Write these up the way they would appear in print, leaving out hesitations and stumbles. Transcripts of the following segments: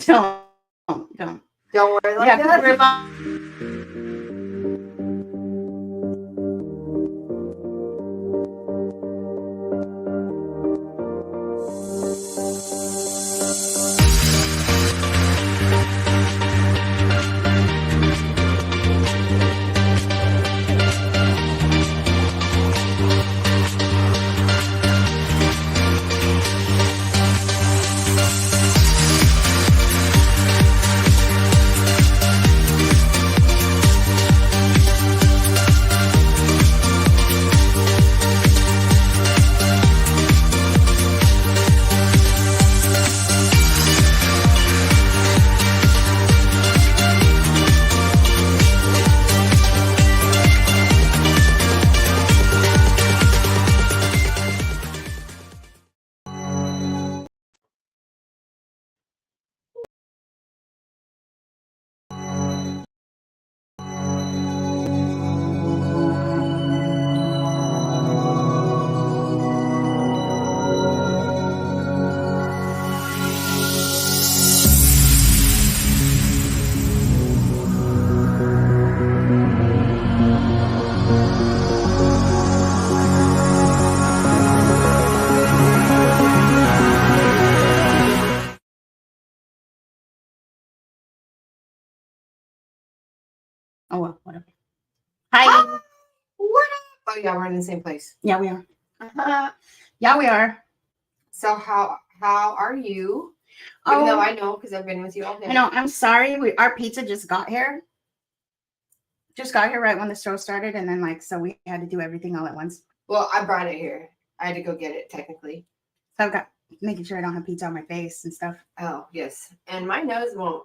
Don't. Don't worry like that. We're Oh, well, whatever. Hi. What up? Oh yeah, we're in the same place. Yeah, we are. Yeah, we are. So how are you? Even though I know because I've been with you all day. I know. I'm sorry. Our pizza just got here. Just got here right when the show started, and then so we had to do everything all at once. Well, I brought it here. I had to go get it technically. So I've got making sure I don't have pizza on my face and stuff. Oh yes, and my nose won't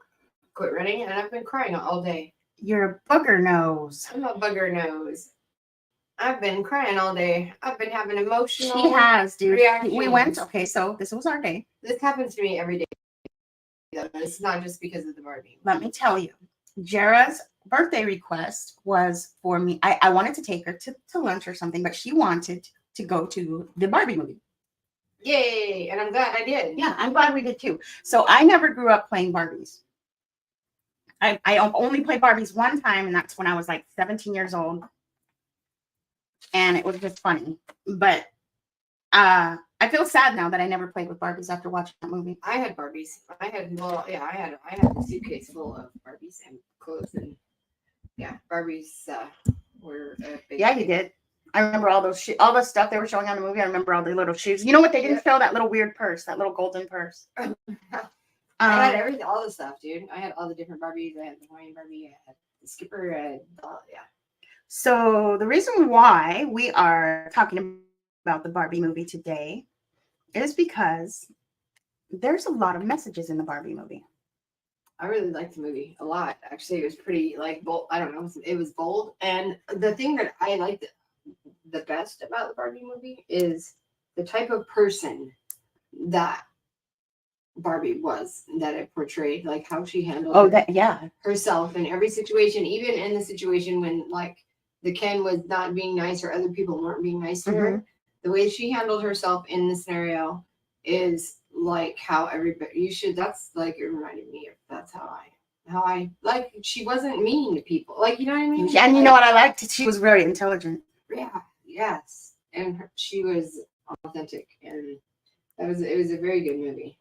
quit running, and I've been crying all day. You're a booger nose. I'm a bugger nose. I've been crying all day. I've been having emotional. She has, dude. Reactions. We went. Okay, so this was our day. This happens to me every day. It's not just because of the Barbie. Let me tell you, Jara's birthday request was for me. I wanted to take her to lunch or something, but she wanted to go to the Barbie movie. Yay! And I'm glad I did. Yeah, I'm glad we did too. So I never grew up playing Barbies. I only played Barbies one time, and that's when I was like 17 years old. And it was just funny. But I feel sad now that I never played with Barbies after watching that movie. I had Barbies. I had a suitcase full of Barbies and clothes, and yeah, Barbies were a big. Yeah, you did. I remember all those all the stuff they were showing on the movie. I remember all the little shoes. You know what they didn't show? That little weird purse, that little golden purse. I had everything, all the stuff, dude. I had all the different Barbies. I had the Hawaiian Barbie. I had the Skipper. I had yeah. So the reason why we are talking about the Barbie movie today is because there's a lot of messages in the Barbie movie. I really liked the movie a lot. Actually, it was pretty bold. I don't know. It was bold. And the thing that I liked the best about the Barbie movie is the type of person that Barbie was, that it portrayed, like how she handled herself in every situation, even in the situation when the Ken was not being nice or other people weren't being nice to her. The way she handled herself in the scenario is how everybody that's it reminded me of that's how I she wasn't mean to people, you know what I mean? And you know what I liked? She was very intelligent. Yeah, yes. And she was authentic, and it was a very good movie.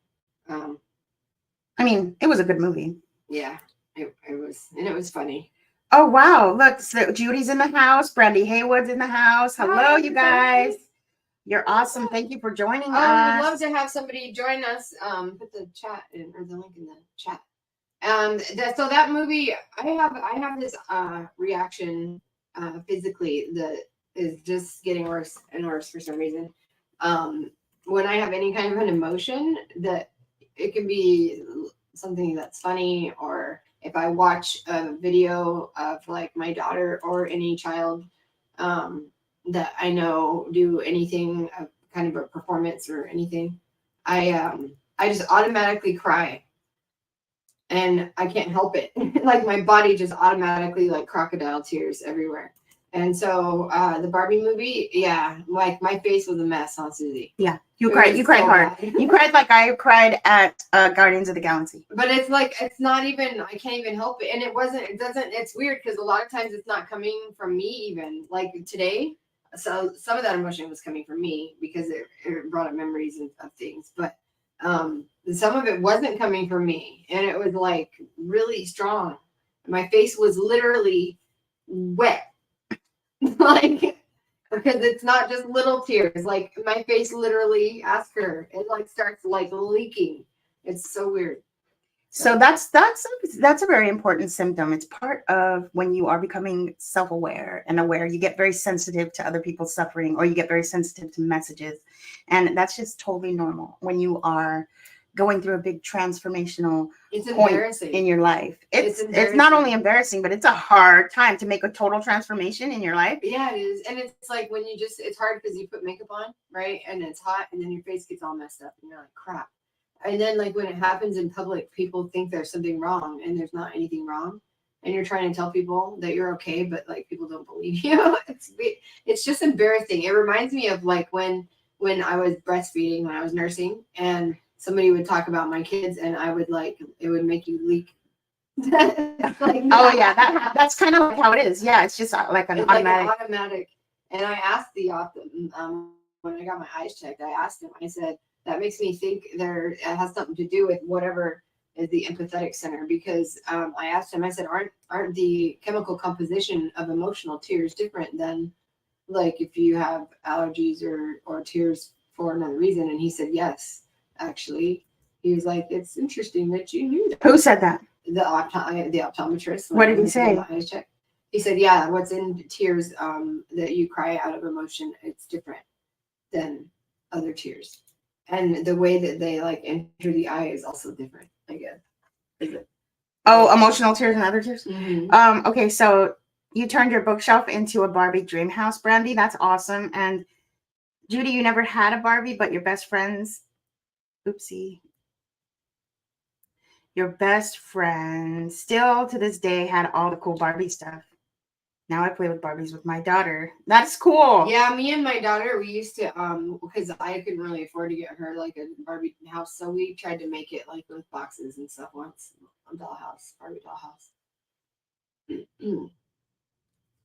I mean, it was a good movie. Yeah, it was, and it was funny. Oh wow! Look, so Judy's in the house. Brandy Haywood's in the house. Hello, you guys. You're awesome. Thank you for joining us. We'd love to have somebody join us. Put the chat or the link in the chat. So that movie, I have this reaction physically that is just getting worse and worse for some reason. When I have any kind of an emotion, that it can be something that's funny, or if I watch a video of my daughter or any child that I know do anything kind of a performance or anything, I just automatically cry, and I can't help it. My body just automatically crocodile tears everywhere. And so the Barbie movie, yeah, like my face was a mess, huh, Susie? Yeah, you It cried. was You cried so hard. bad. You cried like I cried at Guardians of the Galaxy. But it's like it's not even. I can't even help it, and it wasn't. It doesn't. It's weird because a lot of times it's not coming from me. Even like today, so some of that emotion was coming from me because it brought up memories of things, but some of it wasn't coming from me, and it was like really strong. My face was literally wet, like because it's not just little tears. Like my face literally, ask her, it like starts like leaking. It's so weird. So that's a very important symptom. It's part of when you are becoming self-aware and aware. You get very sensitive to other people's suffering, or you get very sensitive to messages, and that's just totally normal when you are going through a big transformational It's point embarrassing. in your life. It's It's not only embarrassing, but it's a hard time to make a total transformation in your life. Yeah, it is. And it's like when you just, it's hard because you put makeup on, right? And it's hot, and then your face gets all messed up, and you're like, crap. And then, like, when it happens in public, people think there's something wrong, and there's not anything wrong. And you're trying to tell people that you're okay, but like people don't believe you. It's just embarrassing. It reminds me of like when I was breastfeeding, when I was nursing, and somebody would talk about my kids, and I would like, it would make you leak. Like, Oh yeah, that's kind of like how it is. Yeah, it's just like an it's like automatic. an automatic. And I asked the when I got my eyes checked, I asked him. I said that makes me think it has something to do with whatever is the empathetic center, because I asked him. I said, aren't the chemical composition of emotional tears different than like if you have allergies or tears for another reason? And he said yes, actually. He was like, it's interesting that you knew that. Who said that? The optometrist. What did he say? My eyes checked. He said, yeah, what's in tears that you cry out of emotion, it's different than other tears. And the way that they like enter the eye is also different, I guess. Is it? Oh, emotional tears and other tears. Mm-hmm. Okay, so you turned your bookshelf into a Barbie dream house, Brandy. That's awesome. And Judy, you never had a Barbie, but your best friends. Oopsie. Your best friend still to this day had all the cool Barbie stuff. Now I play with Barbies with my daughter. That's cool. Yeah, me and my daughter, we used to because I couldn't really afford to get her like a Barbie house, so we tried to make it like with boxes and stuff once. A dollhouse, Barbie dollhouse.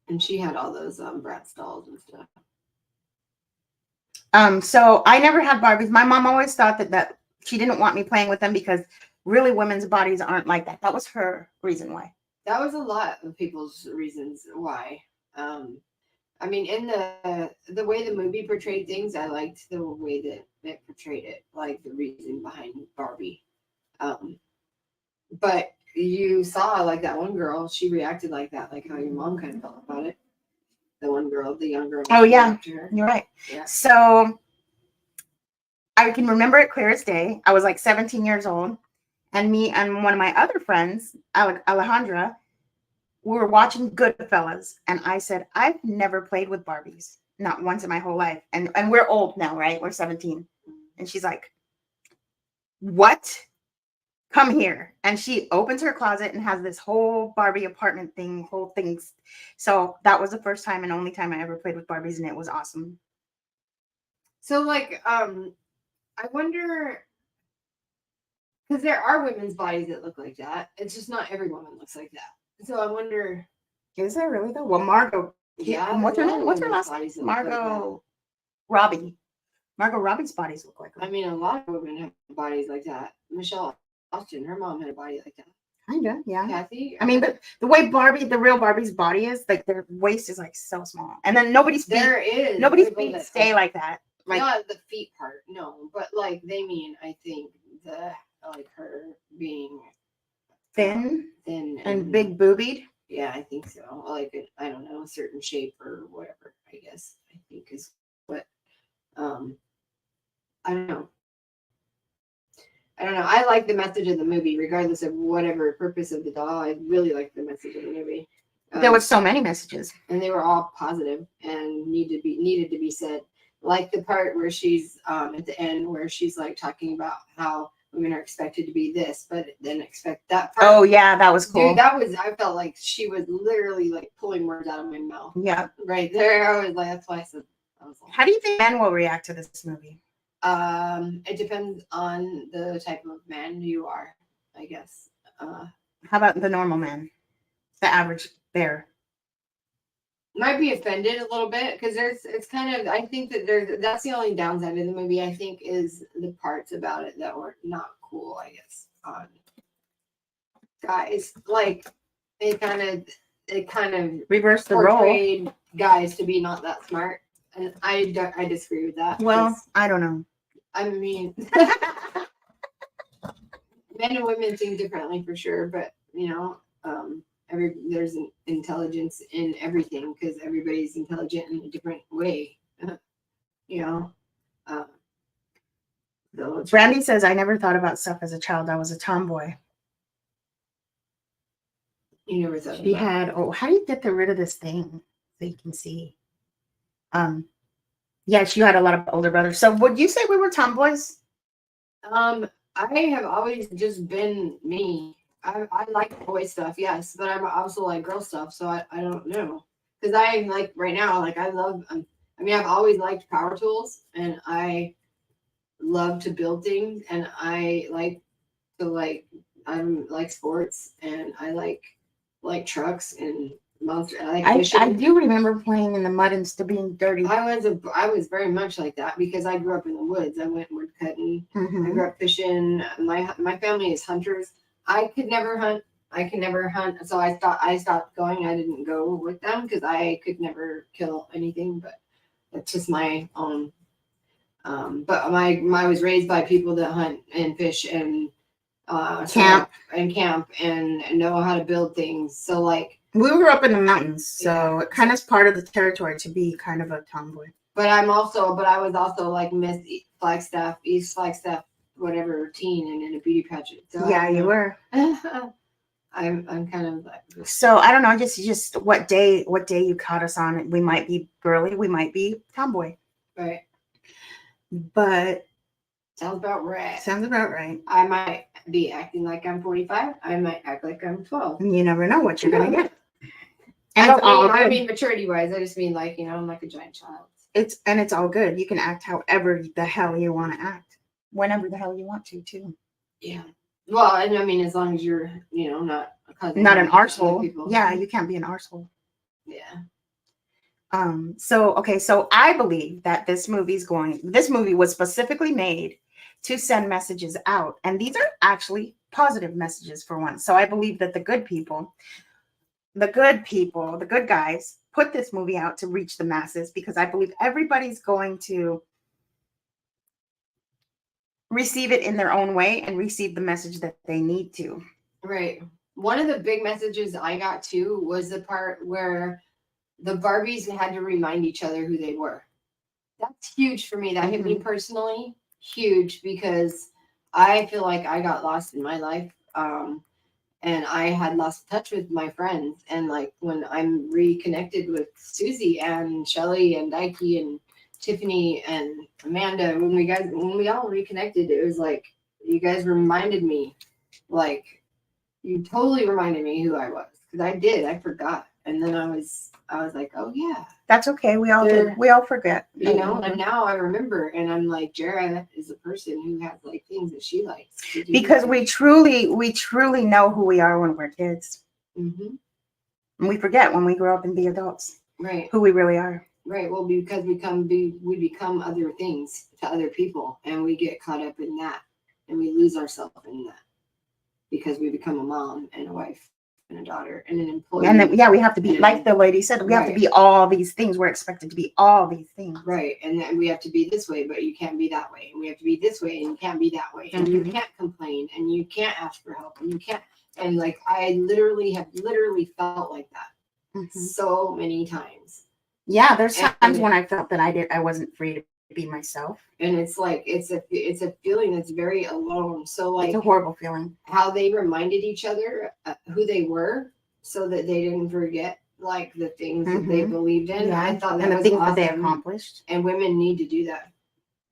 And she had all those Bratz dolls and stuff. So I never had Barbies. My mom always thought that she didn't want me playing with them because really women's bodies aren't like that. That was her reason why. That was a lot of people's reasons why. I mean, in the way the movie portrayed things, I liked the way that it portrayed it, like the reason behind Barbie. But you saw like that one girl, she reacted like that, like how your mom kind of felt about it. The one girl, the young girl. Oh yeah, you're right. Yeah. So I can remember it clear as day. I was like 17 years old, and me and one of my other friends, Alejandra, we were watching Goodfellas, and I said, I've never played with Barbies, not once in my whole life. And we're old now, right? We're 17. And she's like, what? Come here. And she opens her closet and has this whole Barbie apartment thing, whole things. So that was the first time and only time I ever played with Barbies, and it was awesome. So like, I wonder, because there are women's bodies that look like that. It's just not every woman looks like that. So I wonder. Is there really though? Well, Margot. Yeah. What's her name? What's her last name? Margot Robbie. Margot Robbie's bodies look like her. I mean, a lot of women have bodies like that. Michelle Austin, her mom had a body like that. Kinda, yeah. Kathy. I mean, but the way the real Barbie's body is, like their waist is like so small, and then nobody's feet stay like that. Like not the feet part, no, but like they mean, I think like her being thin and big boobied. Yeah, I think so. Like I don't know, a certain shape or whatever. I guess I think is what. I don't know. I like the message of the movie, regardless of whatever purpose of the doll. I really like the message of the movie. There was so many messages, and they were all positive and needed to be said. Like the part where she's at the end, where she's like talking about how women are expected to be this, but then expect that part. Oh yeah, that was cool. Dude, I felt like she was literally like pulling words out of my mouth. Yeah. Right there. I was like, that's why I said, I was like, How do you think men will react to this movie? it depends on the type of man you are, I guess. How about the normal man? The average bear? Might be offended a little bit because it's kind of, I think that that's the only downside of the movie, I think, is the parts about it that were not cool, I guess. Guys, like it kind of Reverse the role. portrayed guys to be not that smart, and I disagree with that. Well, 'cause, I don't know. I mean, men and women think differently for sure, but you know, there's an intelligence in everything because everybody's intelligent in a different way. You know. So Brandy says, I never thought about stuff as a child. I was a tomboy. you never thought She about it. had, oh, how do you get rid of this thing so you can see? Yeah, she had a lot of older brothers. So would you say we were tomboys? I have always just been me. I like boy stuff, yes, but I'm also like girl stuff, so I don't know. Because I like right now, like I love, I mean, I've always liked power tools and I love to build things and I like to I'm like sports and I like trucks and monster. I like I fishing. do remember playing in the mud and still being dirty. I was very much like that because I grew up in the woods. I went wood cutting. I Mhm. grew up fishing. My family is hunters. I could never hunt. So I stopped going. I didn't go with them because I could never kill anything. But that's just my own. But I was raised by people that hunt and fish and Camp. and know how to build things. So like. We grew up in the mountains, so Yeah. it kind of is part of the territory to be kind of a tomboy. But I was also like Miss Flagstaff, East Flagstaff, whatever teen, and in a beauty pageant. So Yeah, you were. I'm kind of like. So I don't know, just what day you caught us on. We might be girly, we might be tomboy, Right. but Sounds about right. sounds about right. I might be acting like I'm 45. I might act like I'm 12. You never know what you're gonna get. And I it's all mean, good. maturity wise, I just mean like, you know, I'm like a giant child. It's all good. You can act however the hell you want to act, whenever the hell you want to, too. Yeah. Well, and I mean, as long as you're, you know, not a cousin. Not an to other arsehole. people. Yeah, you can't be an arsehole. Yeah. So I believe that this movie was specifically made to send messages out, and these are actually positive messages for once. So I believe that the good guys put this movie out to reach the masses, because I believe everybody's going to receive it in their own way and receive the message that they need to. Right. One of the big messages I got too was the part where the Barbies had to remind each other who they were. That's huge for me. That hit me personally. Huge, because I feel like I got lost in my life. And I had lost touch with my friends. And like when I'm reconnected with Susie and Shelly and Dikey and Tiffany and Amanda, when we all reconnected, it was like you guys reminded me, like you totally reminded me who I was, because I forgot. And then I was like, oh yeah, That's okay. We all did. We all forget. you know. And now I remember, and I'm like, Jara is a person who has like things that she likes to do. Because we truly know who we are when we're kids. Mm-hmm. And we forget when we grow up and be adults. Right. Who we really are. Right. Well, because we become other things to other people, and we get caught up in that, and we lose ourselves in that, because we become a mom and a wife and a daughter and an employee. And then, we have to be, like the lady said, we have to be all these things. We're expected to be all these things. Right. And then we have to be this way, but you can't be that way. And we have to be this way, and you can't be that way. And you can't complain, and you can't ask for help, and you can't. And like, I literally felt like that so many times. Yeah, there's times when I felt that I wasn't free to be myself. And it's like, it's a feeling that's very alone. So like, it's a horrible feeling. How they reminded each other who they were, so that they didn't forget like the things that they believed in. Yeah. I thought that and the was things awesome. that they accomplished. And women need to do that.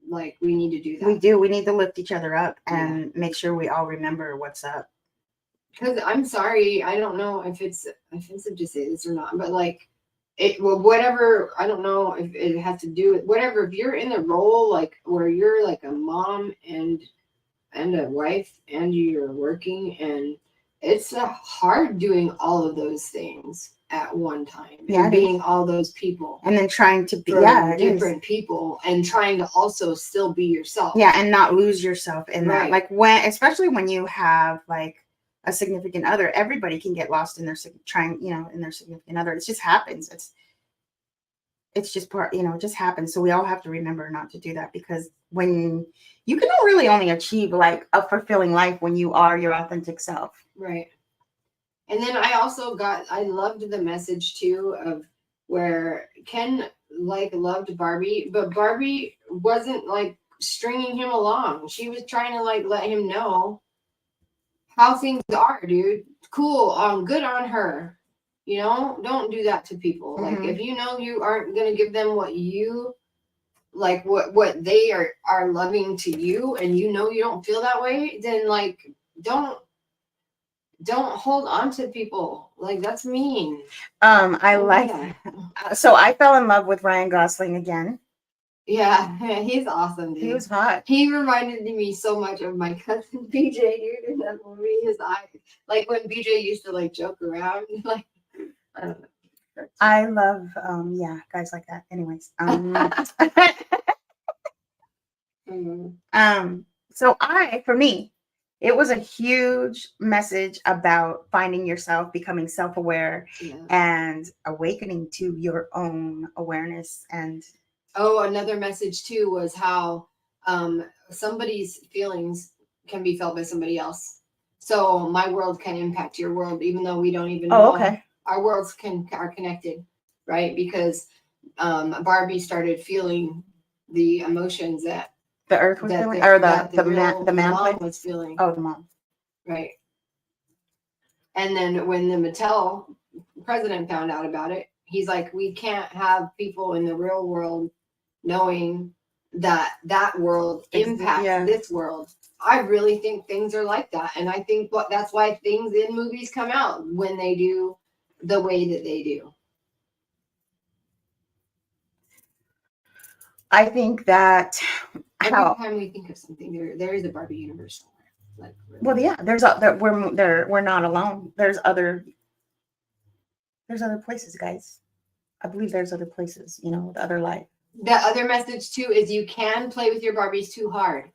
like we need to do that. We do. We need to lift each other up and make sure we all remember what's up. Because I'm sorry, I don't know if it's offensive to say this or not, but like whatever, I don't know if it has to do with whatever. If you're in the role like where you're like a mom and a wife and you're working, and it's hard doing all of those things at one time, and being all those people, and then trying to be different people, and trying to also still be yourself, and not lose yourself in that. Like especially when you have like a significant other, everybody can get lost in their in their significant other. It just happens. It's just part, it just happens. So we all have to remember not to do that, because when you can really only achieve like a fulfilling life when you are your authentic self. Right. And then I loved the message too of where Ken like loved Barbie, but Barbie wasn't like stringing him along. She was trying to like let him know how things are, dude. Cool. Good on her. Don't do that to people. Like if you know you aren't gonna give them what you like, what they are loving to you, and you don't feel that way, then like don't hold on to people. Like that's mean. So I fell in love with Ryan Gosling again. Yeah, he's awesome, dude. He was hot. He reminded me so much of my cousin BJ, dude, in that movie. His eyes, like when BJ used to like joke around, like I don't know. I love guys like that. Anyways, so for me, it was a huge message about finding yourself, becoming self-aware, and awakening to your own awareness. And another message too was how somebody's feelings can be felt by somebody else. So my world can impact your world, even though we don't even know. Okay. Our worlds are connected, right? Because Barbie started feeling the emotions that the earth was feeling, or the mom was feeling. Oh, the mom. Right. And then when the Mattel president found out about it, he's like, we can't have people in the real world knowing that world impacts this world. I really think things are like that. And I think that's why things in movies come out when they do the way that they do. I think that every time we think of something, there is a Barbie universe somewhere. Like, really. We're not alone. There's other places, guys. I believe there's other places, the other life. The other message too is you can play with your Barbies too hard.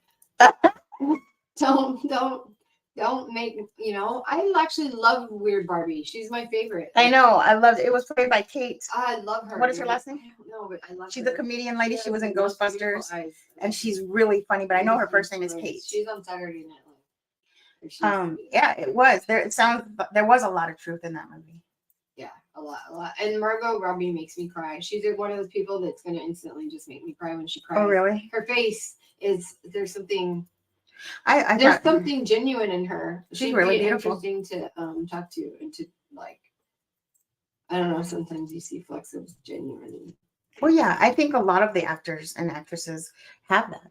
Don't make, I actually love Weird Barbie. She's my favorite. I know. I loved it. It was played by Kate. I love her. What is her last name? I don't know, but I love her. She's a comedian lady. She was in Ghostbusters. And she's really funny, but I know her first name is Kate. She's on Saturday Night Live. Yeah, it was. There was a lot of truth in that movie. Yeah, a lot. And Margot Robbie makes me cry. She's one of those people that's going to instantly just make me cry when she cries. Oh, really? Her face there's something... there's something genuine in her. She's really beautiful. Interesting to talk to, and to like, I don't know, sometimes you see flecks of genuine. Well, yeah, I think a lot of the actors and actresses have that.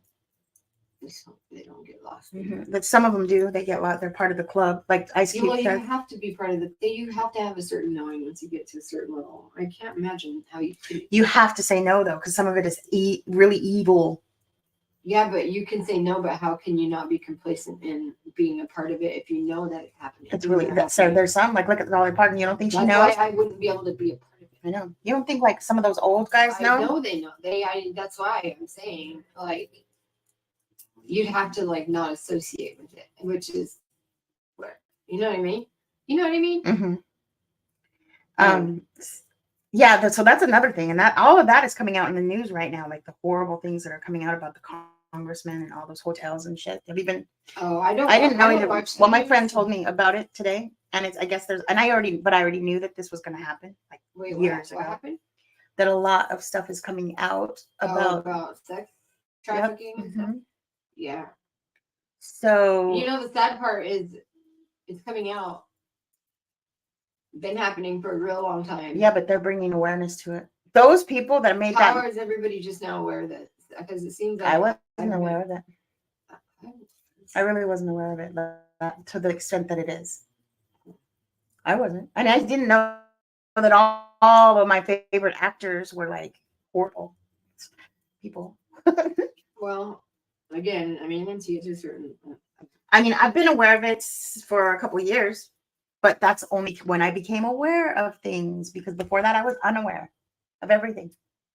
They don't get lost. But some of them do. They get lost. They're part of the club. Like Ice Cube said. You have to be part of you have to have a certain knowing once you get to a certain level. I can't imagine how you can. You have to say no, though, because some of it is really evil. Yeah, but you can say no, but how can you not be complacent in being a part of it if you know that it's happening? It's really so. There's some like look at Dolly Parton. You don't think she knows? Why I wouldn't be able to be a part of it. I know. You don't think like some of those old guys know? I know they know. That's why I'm saying like you'd have to like not associate with it, which is what you know what I mean. You know what I mean? Mm-hmm. Yeah. So that's another thing, and that all of that is coming out in the news right now, like the horrible things that are coming out about the congressman and all those hotels and shit. Have you been? Oh, I didn't know either. Well, my friend told me about it today, and I guess I already knew that this was going to happen like years ago. What happened? That a lot of stuff is coming out about sex trafficking. Yep. And stuff. Yeah. So the sad part is it's coming out. Been happening for a real long time. Yeah, but they're bringing awareness to it. Those people that made How is everybody just now aware that because it seems I like wasn't aware of it. I really wasn't aware of it to the extent that it is. I wasn't. And I didn't know that all of my favorite actors were like horrible people. well, again, I mean, once you get to a certain, I mean, I've been aware of it for a couple of years, but that's only when I became aware of things, because before that I was unaware of everything.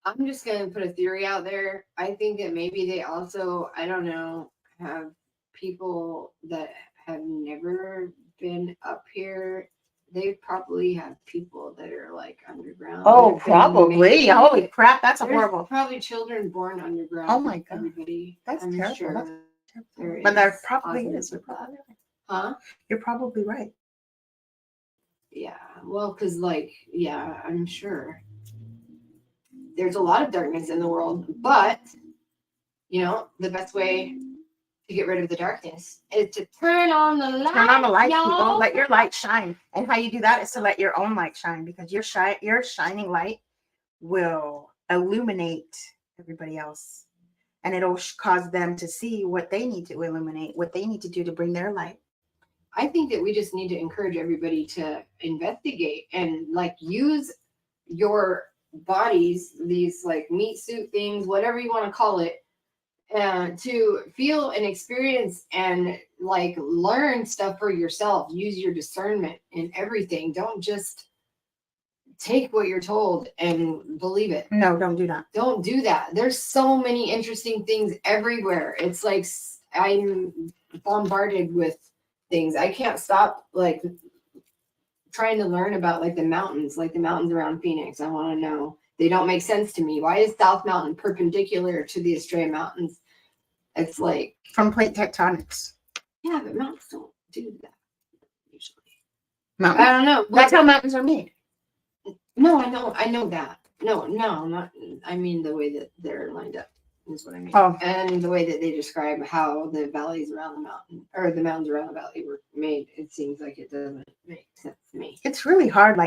I'm just gonna put a theory out there. I think that maybe they also, I don't know, have people that have never been up here. They probably have people that are like underground. Oh, that have been probably. made. Holy crap, that's a There's horrible. probably children born underground. Oh my God. Everybody. That's I'm terrible. sure That's there But there is probably evidence is. You're of that. probably right. Huh? You're probably right. Yeah. Well, because like, yeah, I'm sure there's a lot of darkness in the world, but you know, the best way to get rid of the darkness is to turn on the light. Turn on the light, y'all. people. Let your light shine. And how you do that is to let your own light shine, because your shining light will illuminate everybody else. And it'll cause them to see what they need to illuminate, what they need to do to bring their light. I think that we just need to encourage everybody to investigate and like use your bodies, these like meat suit things, whatever you want to call it, to feel and experience and like learn stuff for yourself. Use your discernment in everything. Don't just take what you're told and believe it. No, don't do that. Don't do that. There's so many interesting things everywhere. It's like I'm bombarded with things. I can't stop like trying to learn about like the mountains around Phoenix. I want to know. They don't make sense to me. Why is South Mountain perpendicular to the Australian mountains? It's like From plate tectonics. yeah, but mountains don't do that usually. Mountains. I don't know. That's how mountains are made. No, I know that. No, not. I mean the way that they're lined up is what I mean. Oh. And the way that they describe how the valleys around the mountain or the mountains around the valley were made, it seems like it doesn't make sense to me. It's really hard,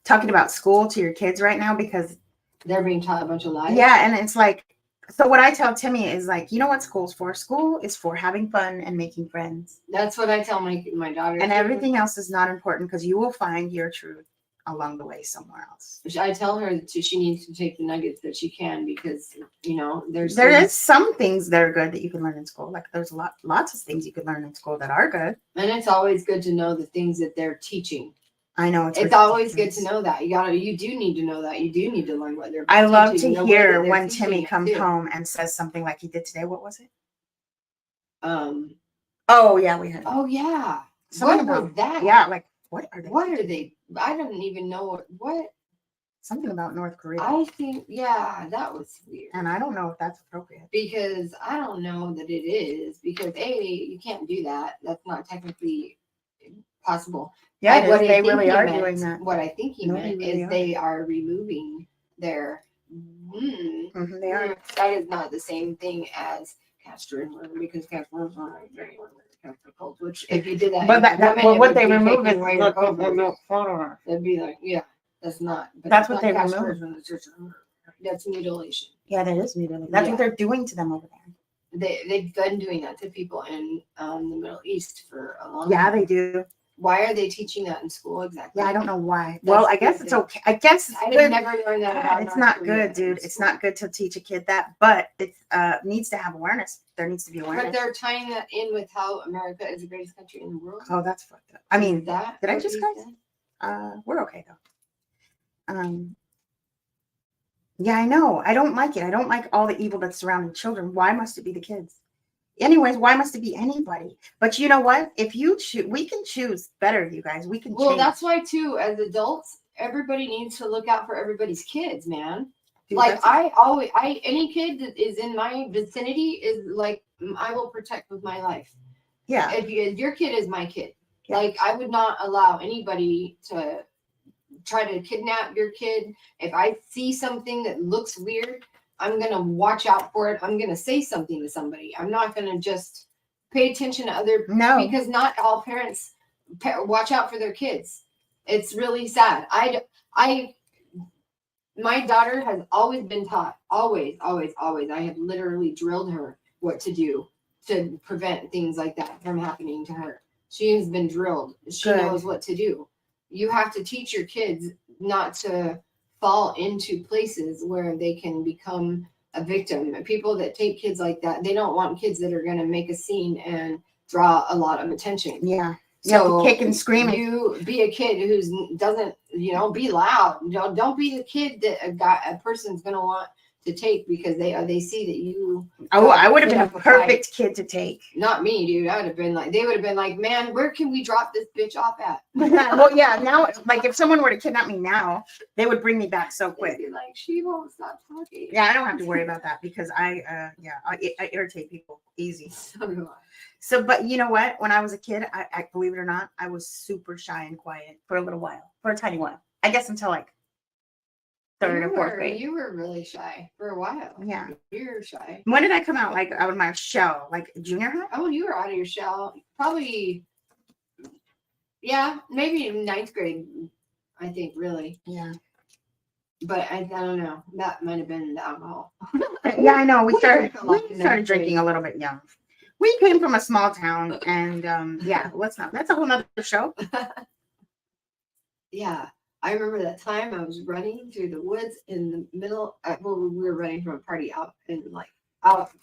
talking about school to your kids right now, because they're being taught a bunch of lies. Yeah, and it's like, so what I tell Timmy is like, you know what school's for? School is for having fun and making friends. That's what I tell my daughter. And everything else is not important, because you will find your truth along the way somewhere else. I tell her that she needs to take the nuggets that she can, because you know there is some things that are good that you can learn in school. Like there's lots of things you could learn in school that are good. And it's always good to know the things that they're teaching. I know it's always good to know that. You do need to know that. You do need to learn what they're. I love to hear when Timmy comes home and says something like he did today. What was it? Oh yeah, we had. Oh yeah. Something what was that? Yeah, like what are they? What are they? I don't even know what. Something about North Korea. I think yeah, that was weird. And I don't know if that's appropriate. Because I don't know that it is. Because you can't do that. That's not technically possible. Yeah, they really are doing that. What I think he meant is they are removing their. They are. That is not the same thing as castrating, because castrating is not very cult. Which if you did that, but what they remove is they'd be like, yeah, that's not. That's what they remove. That's mutilation. Yeah, that is mutilation. That's what they're doing to them over there. They've been doing that to people in the Middle East for a long time. Yeah, they do. Why are they teaching that in school exactly? Yeah, I don't know why. Well, I guess it's okay. I guess I did never learn that about it's not good, dude. It's not good to teach a kid that, but it needs to have awareness. There needs to be awareness. But they're tying that in with how America is the greatest country in the world. Oh, that's fucked up. I mean, did I just guys? We're okay though. Yeah, I know. I don't like it. I don't like all the evil that's surrounding children. Why must it be the kids? Anyways, why must it be anybody? But you know what? If you choose, we can choose better, you guys. We can. Well, that's why too. As adults, everybody needs to look out for everybody's kids, man. Dude, like any kid that is in my vicinity is like I will protect with my life. Yeah. If your kid is my kid, yeah. Like I would not allow anybody to try to kidnap your kid. If I see something that looks weird, I'm going to watch out for it. I'm going to say something to somebody. I'm not going to just pay attention to other. No. Because not all parents watch out for their kids. It's really sad. My daughter has always been taught, always, always, always. I have literally drilled her what to do to prevent things like that from happening to her. She has been drilled. She Good. knows what to do. You have to teach your kids not to fall into places where they can become a victim. People that take kids like that, they don't want kids that are going to make a scene and draw a lot of attention. Yeah. You have to kick and scream. You be a kid who doesn't, be loud. Don't be the kid that a person's gonna want to take because they see that you. Oh, I would have been a fight. perfect kid to take. Not me, dude. I would have been like, they would have been like, man, where can we drop this bitch off at? Well, yeah. Now, like, if someone were to kidnap me now, they would bring me back so They'd quick. be like, she won't stop talking. Yeah, I don't have to worry about that because I irritate people easy. So do I. So, but you know what? When I was a kid, I believe it or not, I was super shy and quiet for a little while, for a tiny while. I guess until like third or fourth grade. You were really shy for a while. Yeah. You're shy. When did I come out? Like out of my shell, like junior high? Oh, you were out of your shell. Probably, yeah, maybe in ninth grade, I think, really. Yeah. But I don't know. That might have been the alcohol. Yeah, I know. We drank a lot started in ninth drinking a little bit young. We came from a small town, and yeah, that's a whole nother show. Yeah. I remember that time I was running through the woods in the middle. We were running from a party out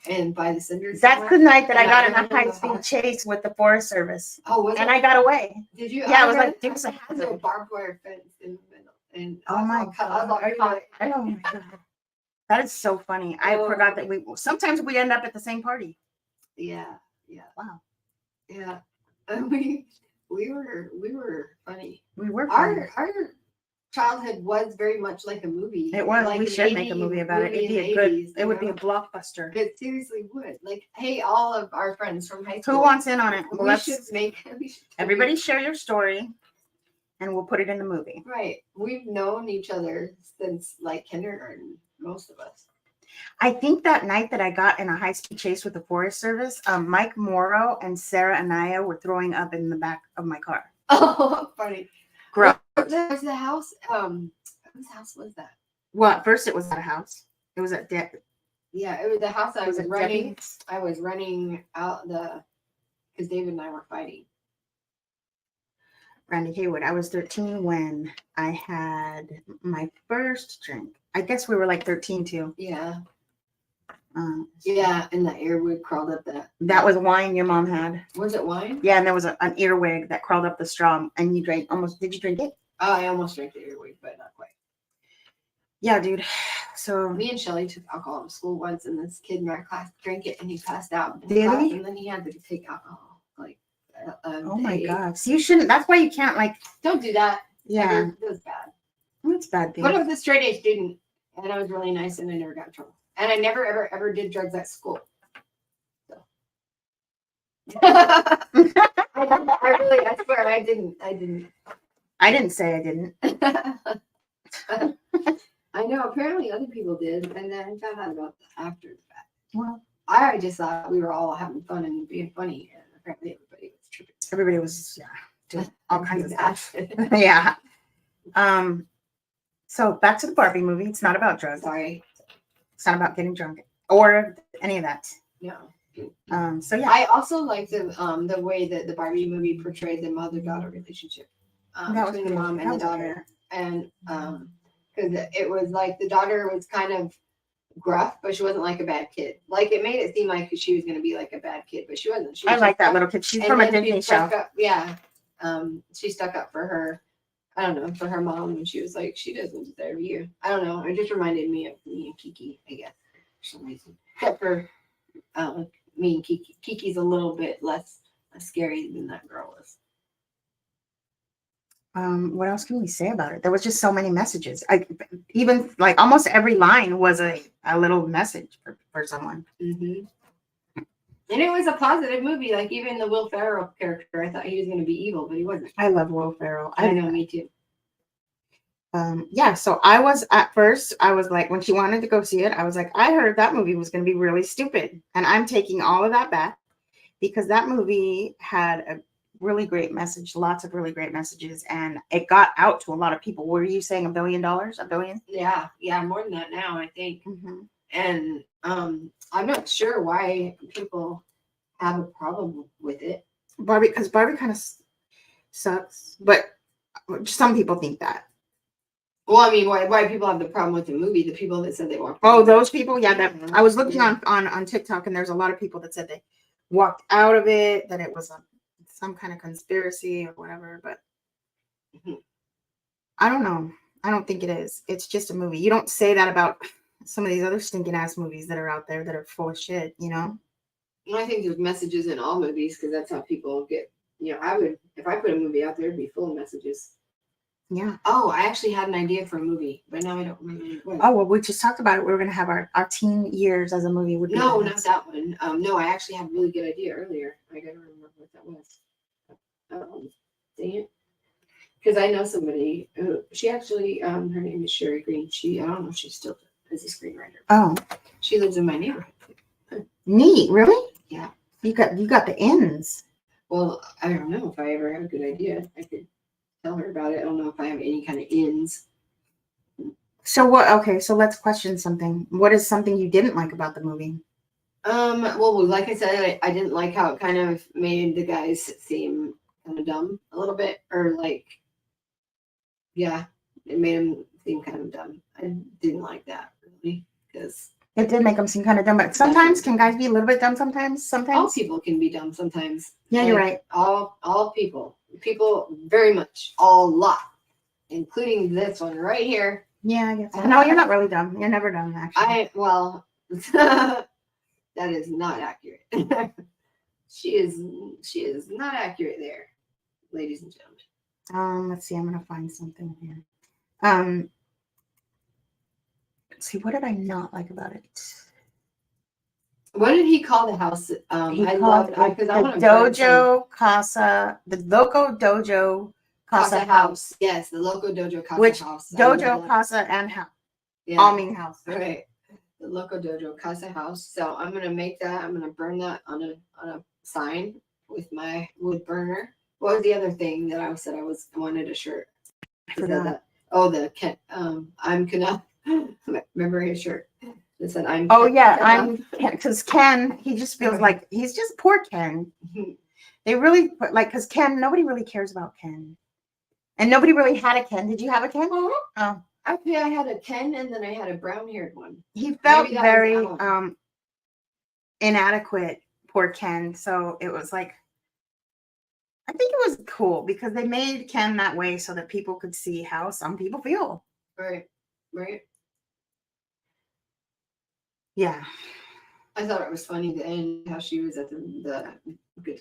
and by the cinders. That's the night that I And got I in a remember high-speed chase with the Forest Service, Oh, was and it? I got away. Did you? Yeah, it was got like it was a a hazard. barbed wire fence in the middle. And Oh my God. Oh my God. That is so funny. I forgot that sometimes we end up at the same party. Yeah. Yeah. Wow. Yeah. And we were funny. We were funny. Our childhood was very much like a movie. It was. Like We an should make a 80s movie about it. It'd be a in the good. 80s, It would be a you know? blockbuster. It seriously would. Like, hey, all of our friends from high school. Who wants in on it? Well, We should everybody share your story, and we'll put it in the movie. Right. We've known each other since like kindergarten, most of us. I think that night that I got in a high-speed chase with the Forest Service, Mike Morrow and Sarah Anaya were throwing up in the back of my car. Oh, funny. Gross. There's the house. Whose house was that? Well, at first it was at a house. It was at Yeah, it was the house I was running. Debbie's? I was running out because David and I were fighting. Randy Haywood. I was 13 when I had my first drink. I guess we were like 13 too. Yeah. Yeah, and the earwig crawled up That was wine your mom had. Was it wine? Yeah, and there was an earwig that crawled up the straw, and you drank almost. Did you drink it? Oh, I almost drank the earwig, but not quite. Yeah, dude. So Me and Shelly took alcohol to school once, and this kid in our class drank it, and he passed out. Did he? And then he had to take alcohol. Like, oh my God. So you shouldn't. That's why you can't like. Don't do that. Yeah, It was bad. that's bad thing. But I was a straight A student, and I was really nice, and I never got in trouble. And I never, ever did drugs at school. So. I swear, I didn't. I didn't say I didn't. I know. Apparently, other people did, and then I found out about that after the fact. Well, I just thought we were all having fun and being funny, and apparently everybody was tripping. everybody was doing all kinds of stuff. Acid. Yeah. So back to the Barbie movie. It's not about drugs. Sorry. It's not about getting drunk or any of that. No. So yeah. I also like the way that the Barbie movie portrayed the mother-daughter relationship That was between the good. mom That and the was daughter, and because it was like the daughter was kind of gruff, but she wasn't like a bad kid. Like it made it seem like she was going to be like a bad kid, but she wasn't. She was I like that just- little kid. She's and from a then she Disney show. stuck up- yeah. She stuck up for her. I don't know, for her mom, and she was like, she doesn't deserve you. I don't know. It just reminded me of me and Kiki, I guess, for some reason. Except for me and Kiki. Kiki's a little bit less scary than that girl was. What else can we say about it? There was just so many messages. Even like almost every line was a little message for someone. Mm-hmm. And it was a positive movie. Like even the Will Ferrell character, I thought he was going to be evil, but he wasn't. I love Will Ferrell. I know, me too. Yeah, so I was like, when she wanted to go see it, I was like, I heard that movie was going to be really stupid. And I'm taking all of that back because that movie had a really great message, lots of really great messages, and it got out to a lot of people. What are you saying? $1 billion? A billion? Yeah, more than that now, I think. Mm-hmm. And I'm not sure why people have a problem with it. Because Barbie kind of sucks, but some people think that. Well, I mean, why people have the problem with the movie? The people that said they walked. Oh, those people, yeah. That Yeah. I was looking Yeah. on TikTok, and there's a lot of people that said they walked out of it, that it was some kind of conspiracy or whatever. But Mhm. I don't know. I don't think it is. It's just a movie. You don't say that about some of these other stinking ass movies that are out there that are full of shit. You know. And I think there's messages in all movies because that's how people get. I would, if I put a movie out there, it'd be full of messages. Yeah. Oh, I actually had an idea for a movie, but now I don't remember what. Oh well, we just talked about it. We were gonna have our teen years as a movie. Would be No, the not that one. No, I actually had a really good idea earlier. I gotta remember what that was. Dang it. Because I know somebody who, she actually, her name is Sherry Green. I don't know if she's still is a screenwriter. Oh, She lives in my neighborhood. neat. Really? Yeah. You got the ends. Well, I don't know if I ever have a good idea. I could tell her about it. I don't know if I have any kind of ins. So what? Okay, so let's question something. What is something you didn't like about the movie? Well, like I said, I didn't like how it kind of made the guys seem kind of dumb a little bit, or like, yeah, it made them seem kind of dumb. I didn't like that really because It did make them seem kind of dumb, but sometimes can guys be a little bit dumb? Sometimes. all people can be dumb sometimes. Yeah, you're right. All people very much, a lot, including this one right here. Yeah, I guess. No, you're not really dumb. You're never dumb, actually. That is not accurate. She is not accurate there, ladies and gentlemen. Let's see. I'm gonna find something here. Let's see. What did I not like about it? What did he call the house? He I called love because I the want to burn some Dojo Casa, the Loco Dojo Casa House, Yes, the Loco Dojo Casa which House. I love Dojo that. Casa and house Yeah. all mean house. Right. The Loco Dojo Casa House. So I'm gonna make that. I'm gonna burn that on a sign with my wood burner. What was the other thing that I said I wanted a shirt? I forgot. Oh, the Ken. I'm gonna remember his shirt. That said I'm. Oh yeah, Ken. because Ken, he just feels like he's just poor Ken. They really put because Ken, nobody really cares about Ken, and nobody really had a Ken. Did you have a Ken? Oh, Actually, I had a Ken, and then I had a brown-haired one. he felt Maybe that very was Alan. inadequate, poor Ken. So it was like, I think it was cool because they made Ken that way so that people could see how some people feel. Right. Yeah. I thought it was funny the end how she was at the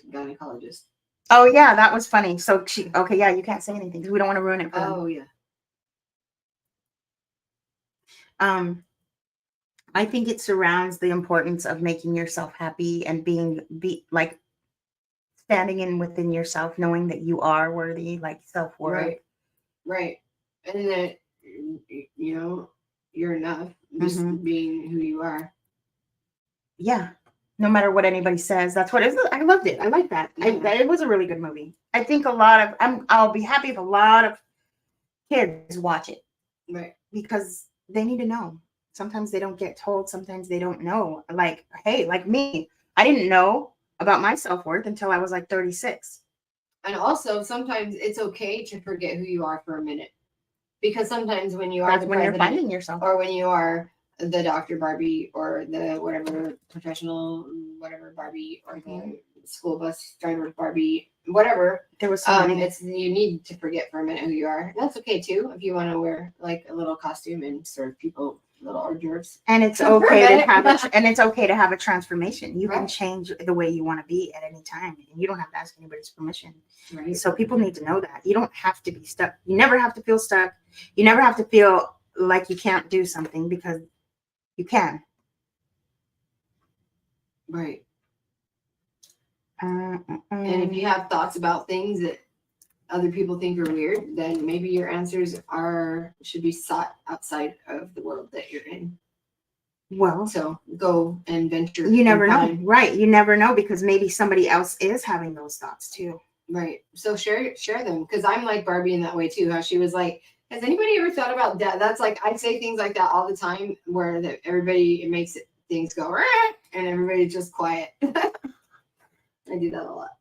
gynecologist. Oh yeah, that was funny. So okay, yeah, you can't say anything because we don't want to ruin it for them. Oh yeah. I think it surrounds the importance of making yourself happy and be like standing in within yourself, knowing that you are worthy, like self-worth. Right. And that you're enough, just being who you are. Yeah. No matter what anybody says, that's what it is. I loved it. I like that. Yeah. It was a really good movie. I think I'll be happy if a lot of kids watch it. Right. Because they need to know. Sometimes they don't get told. Sometimes they don't know. Like, hey, like me, I didn't know about my self-worth until I was like 36. And also, sometimes it's okay to forget who you are for a minute. Because sometimes when you are That's the when you're president, finding yourself. or when you are the Dr. Barbie, or the whatever professional, whatever Barbie, or the school bus driver Barbie, whatever. There was so many. You need to forget for a minute who you are. That's okay too, if you want to wear like a little costume and serve people little hors d'oeuvres. And it's okay to have it's okay to have a transformation. You can Right. change the way you want to be at any time, and you don't have to ask anybody's permission. Right. So people need to know that you don't have to be stuck. You never have to feel stuck. You never have to feel like you can't do something, because you can. Right. And if you have thoughts about things that other people think are weird, then maybe your answers should be sought outside of the world that you're in. Well, So go and venture. you never know, and right? You never know, because maybe somebody else is having those thoughts too. Right. So share them, because I'm like Barbie in that way too. How she was like, has anybody ever thought about that? That's like I say things like that all the time, where that everybody it makes things go "Rah," and everybody's just quiet. I do that a lot.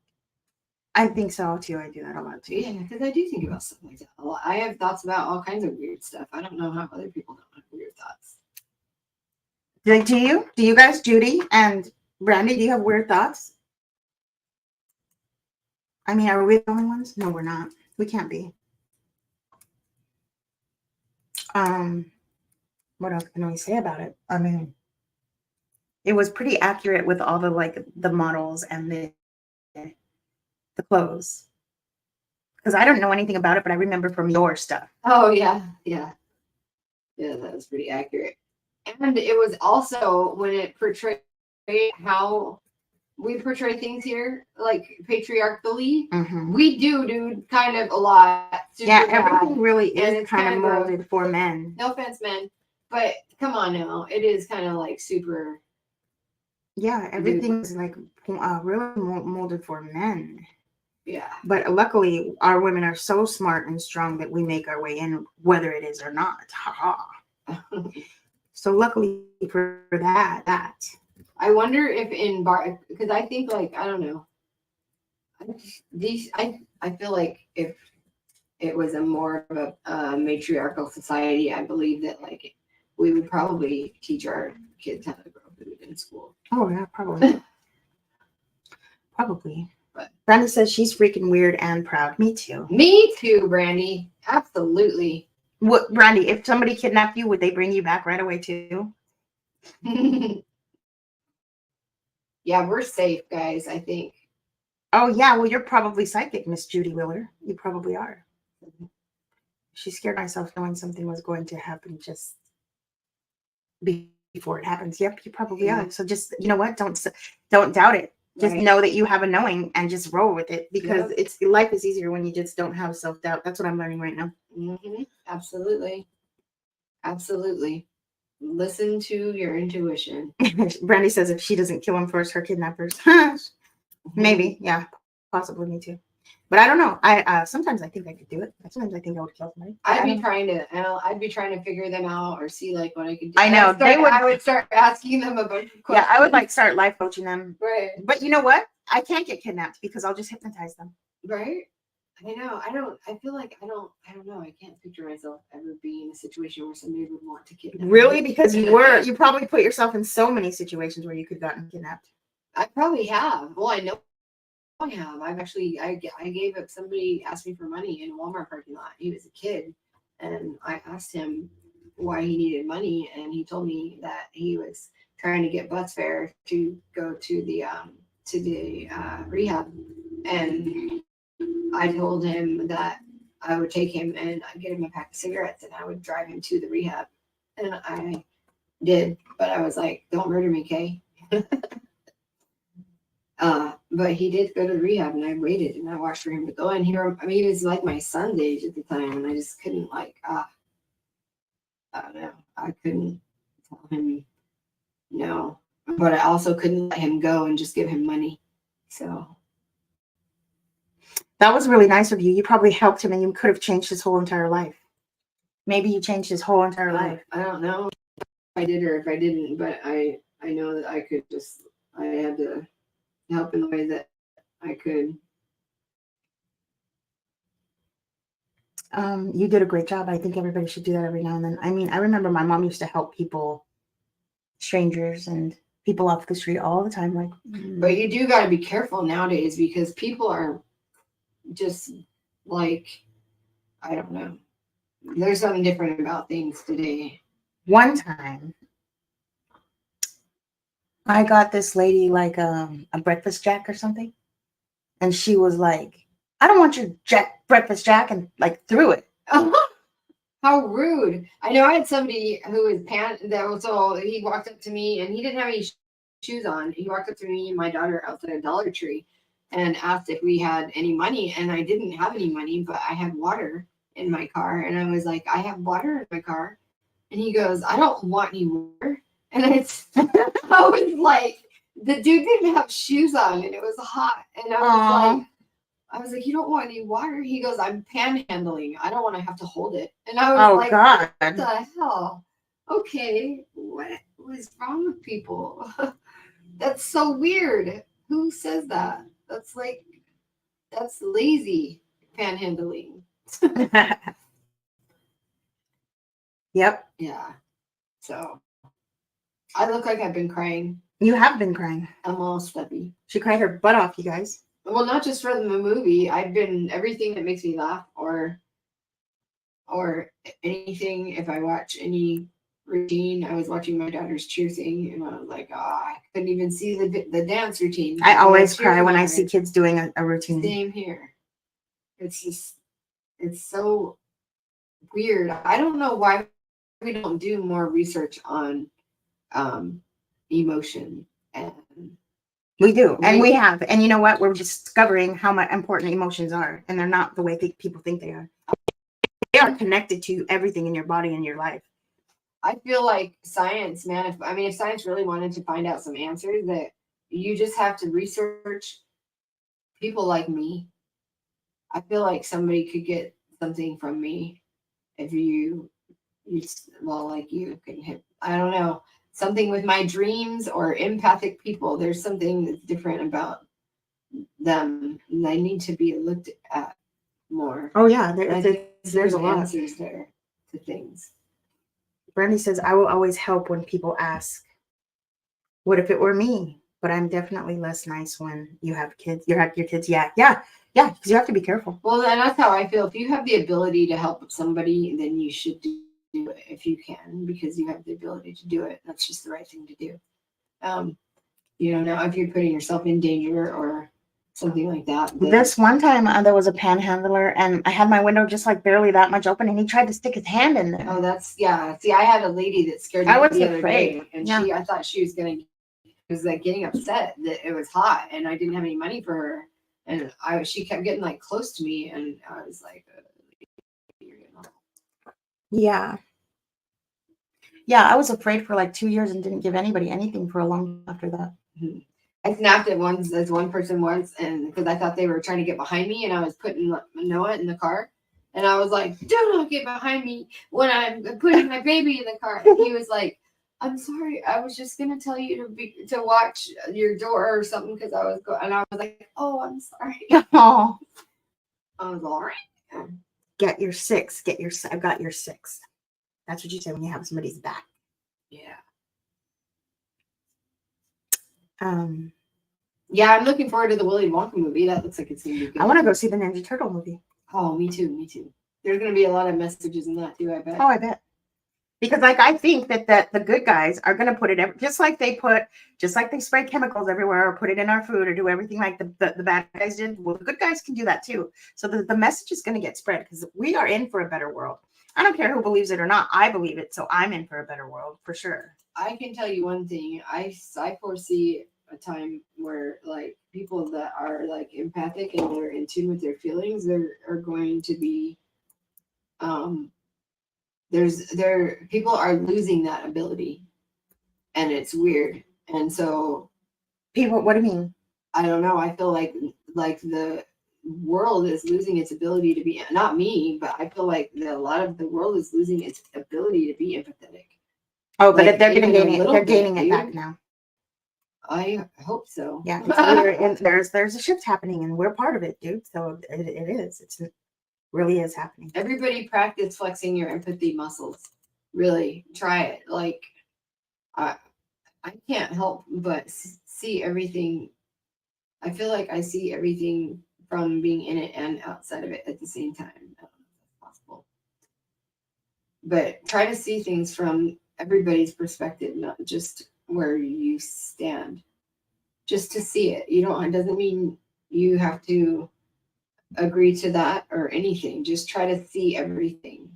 I think so too. I do that a lot too. Yeah, because I do think about stuff like that a lot. I have thoughts about all kinds of weird stuff. I don't know how other people don't have weird thoughts. Like, do you guys, Judy and Brandy, do you have weird thoughts? I mean, are we the only ones? No, we're not. We can't be. What else can we say about it? I mean, it was pretty accurate with all the like the models and the clothes. Because I don't know anything about it, but I remember from your stuff. Oh yeah, yeah, yeah. That was pretty accurate. And it was also when it portrayed how we portray things here, like patriarchally. Mm-hmm. We do, dude, kind of a lot. Yeah, Super everything bad. really And is it's kind of kinda gross. molded for men. No offense, men, but come on now, it is kind of like super. Yeah, everything's like really molded for men. Yeah. But luckily, our women are so smart and strong that we make our way in, whether it is or not. Ha ha. So luckily for that. I wonder if in bar, because I think like I don't know. I feel like if it was a more of a matriarchal society, I believe that like we would probably teach our kids how to grow food in school. Oh yeah, probably. Probably. But Brandy says she's freaking weird and proud. Me too. Me too, Brandy. Absolutely. What, Brandy? If somebody kidnapped you, would they bring you back right away too? Yeah, we're safe, guys. I think. Oh yeah, well you're probably psychic, Miss Judy Willer. You probably are. She scared myself knowing something was going to happen just before it happens. Yep, you probably are. So just you know what? Don't doubt it. Just know that you have a knowing and just roll with it, because it's life is easier when you just don't have self-doubt. That's what I'm learning right now. Mm-hmm. Absolutely. Absolutely. Listen to your intuition. Brandy says if she doesn't kill him first, her kidnappers. Maybe, yeah, possibly me too. But I don't know. I sometimes I think I could do it. Sometimes I think I would kill somebody. I'd be trying to figure them out or see like what I could do. I know I would start asking them a bunch of questions. Yeah, I would like start life coaching them. Right. But you know what? I can't get kidnapped because I'll just hypnotize them. Right. I know. I feel like I don't know. I can't picture myself ever being in a situation where somebody would want to kidnap me. Really? Because you probably put yourself in so many situations where you could have gotten kidnapped. I probably have. Well, I know I have. I've actually I gave up, somebody asked me for money in a Walmart parking lot. He was a kid, and I asked him why he needed money, and he told me that he was trying to get bus fare to go to the rehab, and I told him that I would take him and I'd get him a pack of cigarettes and I would drive him to the rehab. And I did, but I was like, don't murder me, Kay. But he did go to the rehab, and I waited and I watched for him to go. And he was like my son's age at the time, and I just couldn't I don't know. I couldn't tell him no, but I also couldn't let him go and just give him money. So that was really nice of you. You probably helped him, and you could have changed his whole entire life. Maybe you changed his whole entire life. I don't know if I did or if I didn't, but I know that I had to help in the way that I could. You did a great job. I think everybody should do that every now and then. I mean, I remember my mom used to help people, strangers and people off the street all the time. Like, but you do got to be careful nowadays, because people are just like, I don't know. There's something different about things today. One time, I got this lady like a breakfast jack or something, and she was like, "I don't want your breakfast jack," and like threw it. How rude! I know I had somebody who was so he walked up to me, and he didn't have any shoes on. He walked up to me and my daughter outside a Dollar Tree and asked if we had any money, and I didn't have any money, but I had water in my car, and I was like, I have water in my car, and he goes, I don't want any water, and I was like, the dude didn't have shoes on, and it was hot, and I was like, I was like, you don't want any water? He goes, I'm panhandling. I don't want to have to hold it. And I was Oh like, God. what the hell? Okay, what was wrong with people? That's so weird. Who says that? That's like, that's lazy panhandling. Yep. Yeah. So I look like I've been crying. You have been crying. I'm all stuffy. She cried her butt off, you guys. Well, not just for the movie. I've been everything that makes me laugh or anything. If I watch any routine, I was watching my daughter's cheer thing, and I was like, oh, I couldn't even see the dance routine. I always tears cry in when my I see eyes. kids doing a routine. Same here. It's just, it's so weird. I don't know why we don't do more research on emotion and We do, and we have. And you know what? We're discovering how much important emotions are, and they're not the way people think they are. They are connected to everything in your body and your life. I feel like science, man. If science really wanted to find out some answers, that you just have to research people like me. I feel like somebody could get something from me if like you can hit. I don't know, something with my dreams or empathic people. There's something that's different about them. And they need to be looked at more. Oh yeah, There's a lot. answers there to things. Brandy says, I will always help when people ask, what if it were me? But I'm definitely less nice when you have kids. You have your kids. Yeah. Because you have to be careful. Well, and that's how I feel. If you have the ability to help somebody, then you should do it if you can, because you have the ability to do it. That's just the right thing to do. Now if you're putting yourself in danger or something like that. This one time there was a panhandler, and I had my window just like barely that much open, and he tried to stick his hand in there. Oh, yeah. See, I had a lady that scared me I was the other afraid. day, and I thought she was like getting upset that it was hot, and I didn't have any money for her, and she kept getting like close to me, and I was like, yeah. I was afraid for like 2 years and didn't give anybody anything for a long time after that. Mm-hmm. I snapped at one person once, and because I thought they were trying to get behind me, and I was putting Noah in the car, and I was like, "Do not get behind me when I'm putting my baby in the car." And he was like, "I'm sorry, I was just gonna tell you to watch your door or something because I was going," and I was like, "Oh, I'm sorry." Oh, I was all right. Get your 6. I've got your 6. That's what you say when you have somebody's back. Yeah. Yeah, I'm looking forward to the Willy Wonka movie. That looks like it's gonna be good. I want to go see the Ninja Turtle movie. Oh, me too. There's gonna be a lot of messages in that too, I bet. Oh, I bet. Because I think that the good guys are gonna put it just like they spray chemicals everywhere or put it in our food or do everything like the bad guys did. Well, the good guys can do that too. So the message is gonna get spread because we are in for a better world. I don't care who believes it or not. I believe it, so I'm in for a better world for sure. I can tell you one thing. I foresee a time where like people that are like empathic and they're in tune with their feelings, there are going to be people are losing that ability, and it's weird. And so People, what do you mean? I don't know. I feel like the world is losing its ability to be, not me, but I feel like a lot of the world is losing its ability to be empathetic. Oh, but they're gaining it back now. I hope so. Yeah, and there's a shift happening, and we're part of it, dude. So it is. It really is happening. Everybody practice flexing your empathy muscles. Really try it. Like I can't help but see everything. I feel like I see everything from being in it and outside of it at the same time. I don't know if that's possible. But try to see things from everybody's perspective, not just where you stand. Just to see it. It doesn't mean you have to agree to that or anything. Just try to see everything.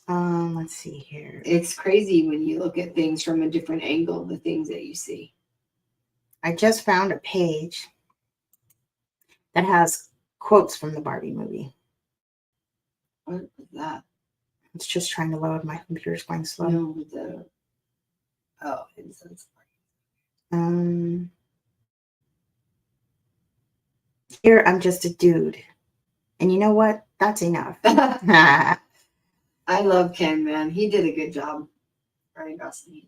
Let's see here. It's crazy when you look at things from a different angle, the things that you see. I just found a page that has quotes from the Barbie movie. What was that? It's just trying to load. My computer's going slow. No, it says. Here, I'm just a dude. And you know what? That's enough. I love Ken, man. He did a good job. Ryan Gosling.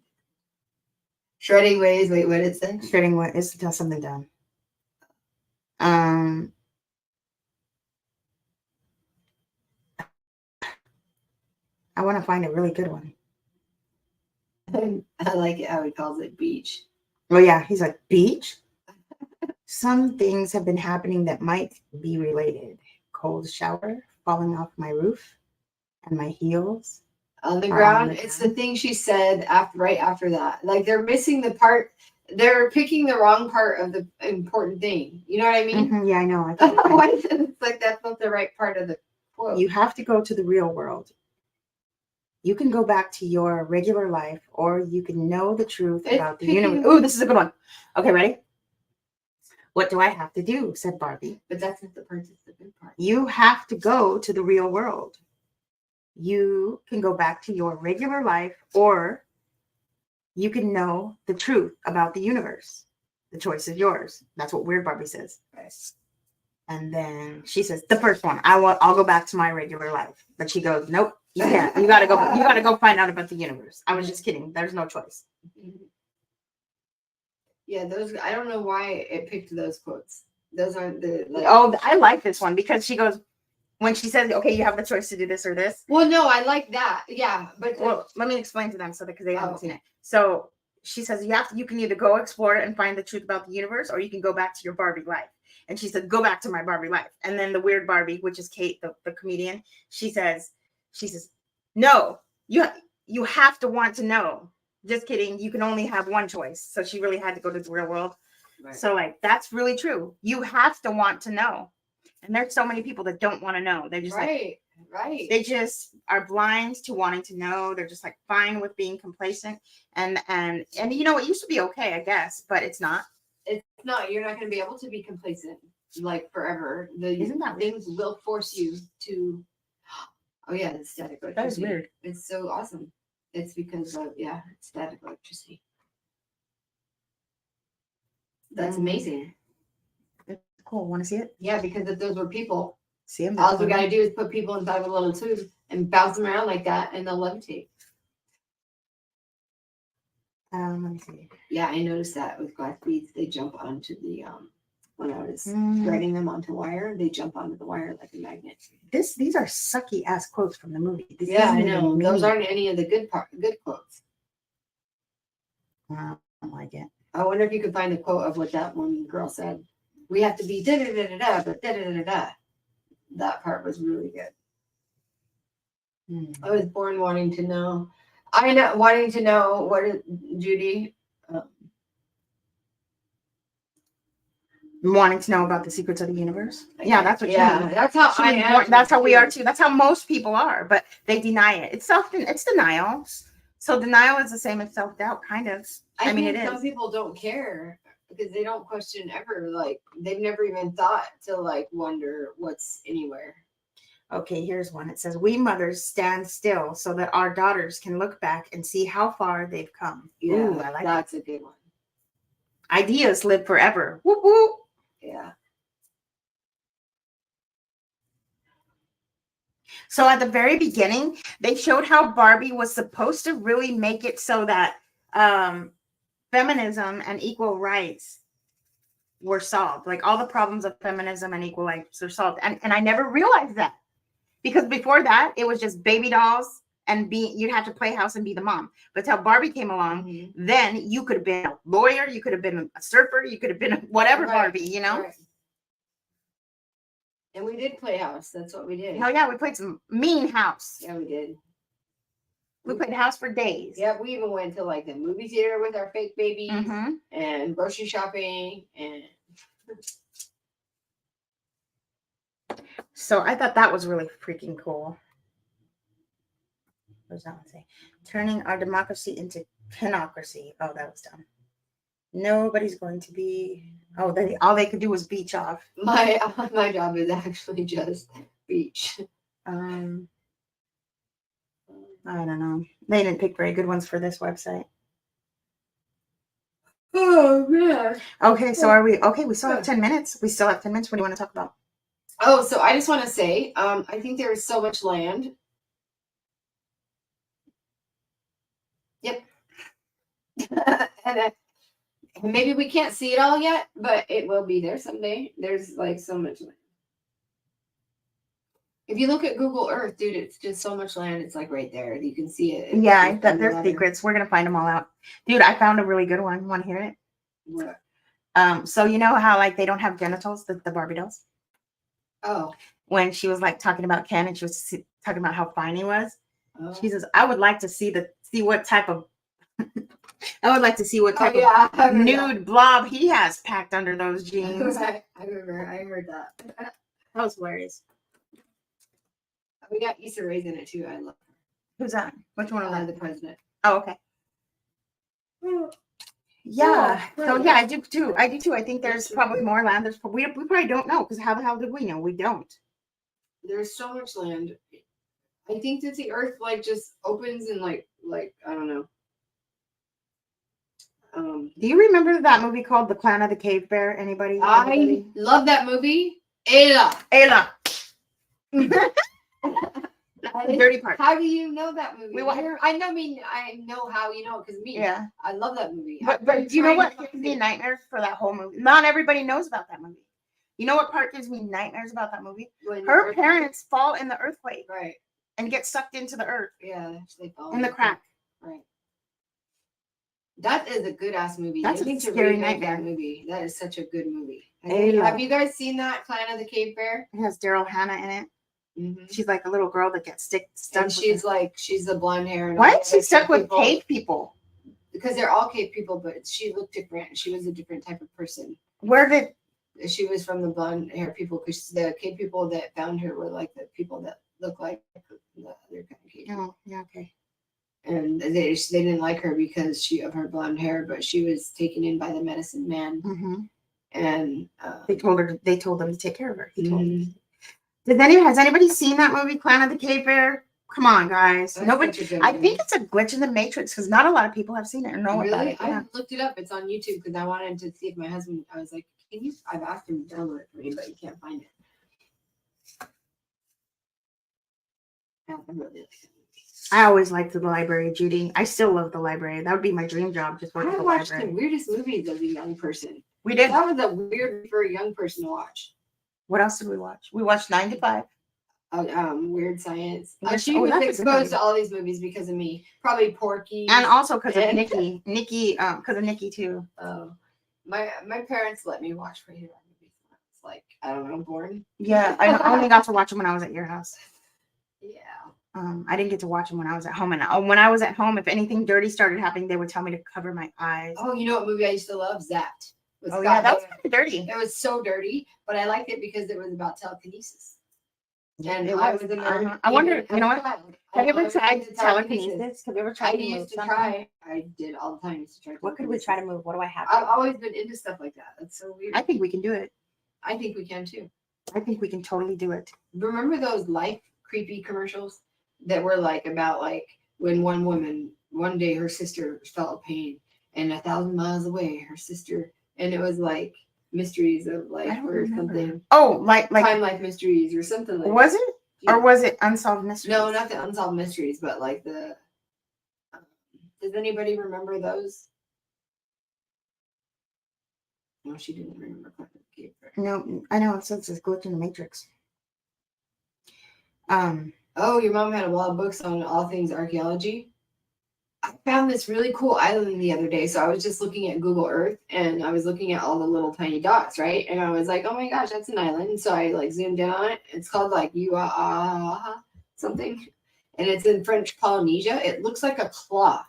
Shredding ways. Wait, what did it say? Shredding what is something dumb. I want to find a really good one. I like it how he calls it beach. Oh yeah, he's like, beach? Some things have been happening that might be related. Cold shower, falling off my roof, and my heels. On the Are ground, on the it's ground. the thing she said right after that. Like they're missing the part. They're picking the wrong part of the important thing. You know what I mean? Mhm, yeah, I know. Why is it? It's like that's not the right part of the quote. You have to go to the real world. You can go back to your regular life, or you can know the truth about the universe. Oh, this is a good one. Okay, ready? What do I have to do? Said Barbie. But that's not the part that's the good part. You have to go to the real world. You can go back to your regular life, or you can know the truth about the universe. The choice is yours. That's what Weird Barbie says. Right. And then she says, the first one, I'll go back to my regular life. But she goes, nope, you can't. You gotta go find out about the universe. I was just kidding. There's no choice. Yeah, those I don't know why it picked those quotes. Those aren't the I like this one because she goes, when she says, okay, you have the choice to do this or this. Well, no, I like that. Yeah, but Well, let me explain to them because they haven't Oh. seen it. So she says you can either go explore and find the truth about the universe, or you can go back to your Barbie life. And she said, go back to my Barbie life. And then the weird Barbie, which is Kate, the comedian, she says, no, you have to want to know. Just kidding. You can only have one choice. So she really had to go to the real world. Right. So that's really true. You have to want to know. And there's so many people that don't want to know. They're just right. They just are blind to wanting to know. They're just fine with being complacent. And you know, it used to be okay, I guess, but it's not. It's not. You're not going to be able to be complacent forever. Isn't that things will force you to. Oh yeah, it's static electricity. That is weird. It's so awesome. It's because of it's static electricity. That's amazing. It's cool. Want to see it? Yeah, because if those were people, see them. All we got to do is put people inside of a little tube and bounce them around like that, and they'll levitate. Let me see. Yeah, I noticed that with glass beads. They jump onto the when I was threading them onto wire, they jump onto the wire like a magnet. These are sucky ass quotes from the movie. Yeah, I know. Those aren't any of the good quotes. I don't like it. I wonder if you could find the quote of what that one girl said. We have to be da da da da da, but da da da da. That part was really good. I was born wanting to know. Wanting to know what is Judy. Wanting to know about the secrets of the universe. Yeah, that's what. Yeah, that's how I am. That's how we are too. That's how most people are, but they deny it. It's denial. So denial is the same as self-doubt, kind of. I mean, it is. Some people don't care because they don't question ever. Like they've never even thought to wonder what's anywhere. Okay, here's one. It says, we mothers stand still so that our daughters can look back and see how far they've come. Yeah, ooh, I like that's a good one. Ideas live forever. Whoop, whoop. Yeah. So at the very beginning, they showed how Barbie was supposed to really make it so that feminism and equal rights were solved. Like all the problems of feminism and equal rights are solved. And I never realized that. Because before that, it was just baby dolls and you'd have to play house and be the mom. But till Barbie came along, then you could have been a lawyer, you could have been a surfer, you could have been whatever, right. Barbie, you know? Right. And we did play house. That's what we did. Oh yeah, we played some mean house. Yeah, we did. We played house for days. Yeah, we even went to the movie theater with our fake babies and grocery shopping and. So I thought that was really freaking cool. What does that one say? Turning our democracy into canocracy. Oh, that was dumb. Nobody's going to be. Oh, all they could do was beach off. My job is actually just beach. I don't know. They didn't pick very good ones for this website. Oh man. Okay, so are we okay? We still have 10 minutes. We still have 10 minutes. What do you want to talk about? Oh, so I just want to say, I think there is so much land. Yep. and maybe we can't see it all yet, but it will be there someday. There's like so much land. If you look at Google Earth, dude, it's just so much land. It's like right there. You can see it. Yeah, there's secrets. We're gonna find them all out. Dude, I found a really good one. Want to hear it? What? So you know how like they don't have genitals, the Barbie dolls? Oh. When she was like talking about Ken and she was talking about how fine he was. Oh. She says, I would like to see what type of I would like to see what type of nude blob he has packed under those jeans. I remember. I heard that. That was hilarious. We got Issa Rae's in it too. I love her. Who's that? Which one? The president. Oh, okay. Yeah. So yeah, I do too. I think there's probably more land. We probably don't know because how the hell did we know? We don't. There's so much land. I think that the earth like just opens and like I don't know. Do you remember that movie called The Clan of the Cave Bear? Anybody? I love that movie. Ayla. Dirty part. How do you know that movie? I know how you know because me. Yeah. I love that movie. But you know what gives me nightmares for that whole movie? Not everybody knows about that movie. You know what part gives me nightmares about that movie? Her parents fall in the earthquake. Right. And get sucked into the earth. Yeah, they fall in the crack. Right. That is a good ass movie. That's a scary nightmare movie. That is such a good movie. Ayla. Have you guys seen that Clan of the Cave Bear? It has Daryl Hannah in it. Mm-hmm. She's like a little girl that gets stuck. And she's the blonde hair. Why is she stuck with cave people? Because they're all cave people, but she looked different. She was a different type of person. She was from the blonde hair people because the cave people that found her were like the people that look like the other kind of cave. Oh, yeah, okay. And they didn't like her because of her blonde hair, but she was taken in by the medicine man. Mm-hmm. And they told them to take care of her. Has anybody seen that movie, Clan of the Cave Bear? Come on, guys. Nobody. I think it's a glitch in the Matrix because not a lot of people have seen it or know about it. I looked it up. It's on YouTube because I wanted to see if my husband. I was like, "Can you?" I've asked him to download it for me, but he can't find it. I always liked the library, Judy. I still love the library. That would be my dream job. Just working at the library. I watched the weirdest movies as a young person. We did. That was a weird for a young person to watch. What else did we watch? We watched 9 to 5. Weird Science. She was exposed to all these movies because of me. Probably Porky. And also because of Nikki. Because of Nikki too. Oh, my parents let me watch rated R movies when I was like, I don't know, born. Yeah, I only got to watch them when I was at your house. Yeah. I didn't get to watch them when I was at home. And when I was at home, if anything dirty started happening, they would tell me to cover my eyes. Oh, you know what movie I used to love? Zapped. Yeah, that was kind of dirty. It was so dirty, but I liked it because it was about telekinesis. And I was in there. I wonder, you know what? Have you ever tried telekinesis? Have you ever tried? I used to try. I did all the time. I used to try. What could we try to move? What do I have? I've always been into stuff like that. That's so weird. I think we can do it. I think we can too. I think we can totally do it. Remember those Life creepy commercials that were like about like when one woman one day her sister felt pain and 1,000 miles away her sister, and it was like Mysteries of Life or something. Oh, like Time Life Mysteries or something like. Was it? Yeah. Or was it Unsolved Mysteries? No, not the Unsolved Mysteries, but like the. Does anybody remember those? No, she didn't remember. No, I know. It says it's glitch in the Matrix. Oh, your mom had a wall of books on all things archaeology. I found this really cool island the other day. So I was just looking at Google Earth and I was looking at all the little tiny dots, right? And I was like, oh my gosh, that's an island. So I like zoomed in on it. It's called like something. And it's in French Polynesia. It looks like a claw.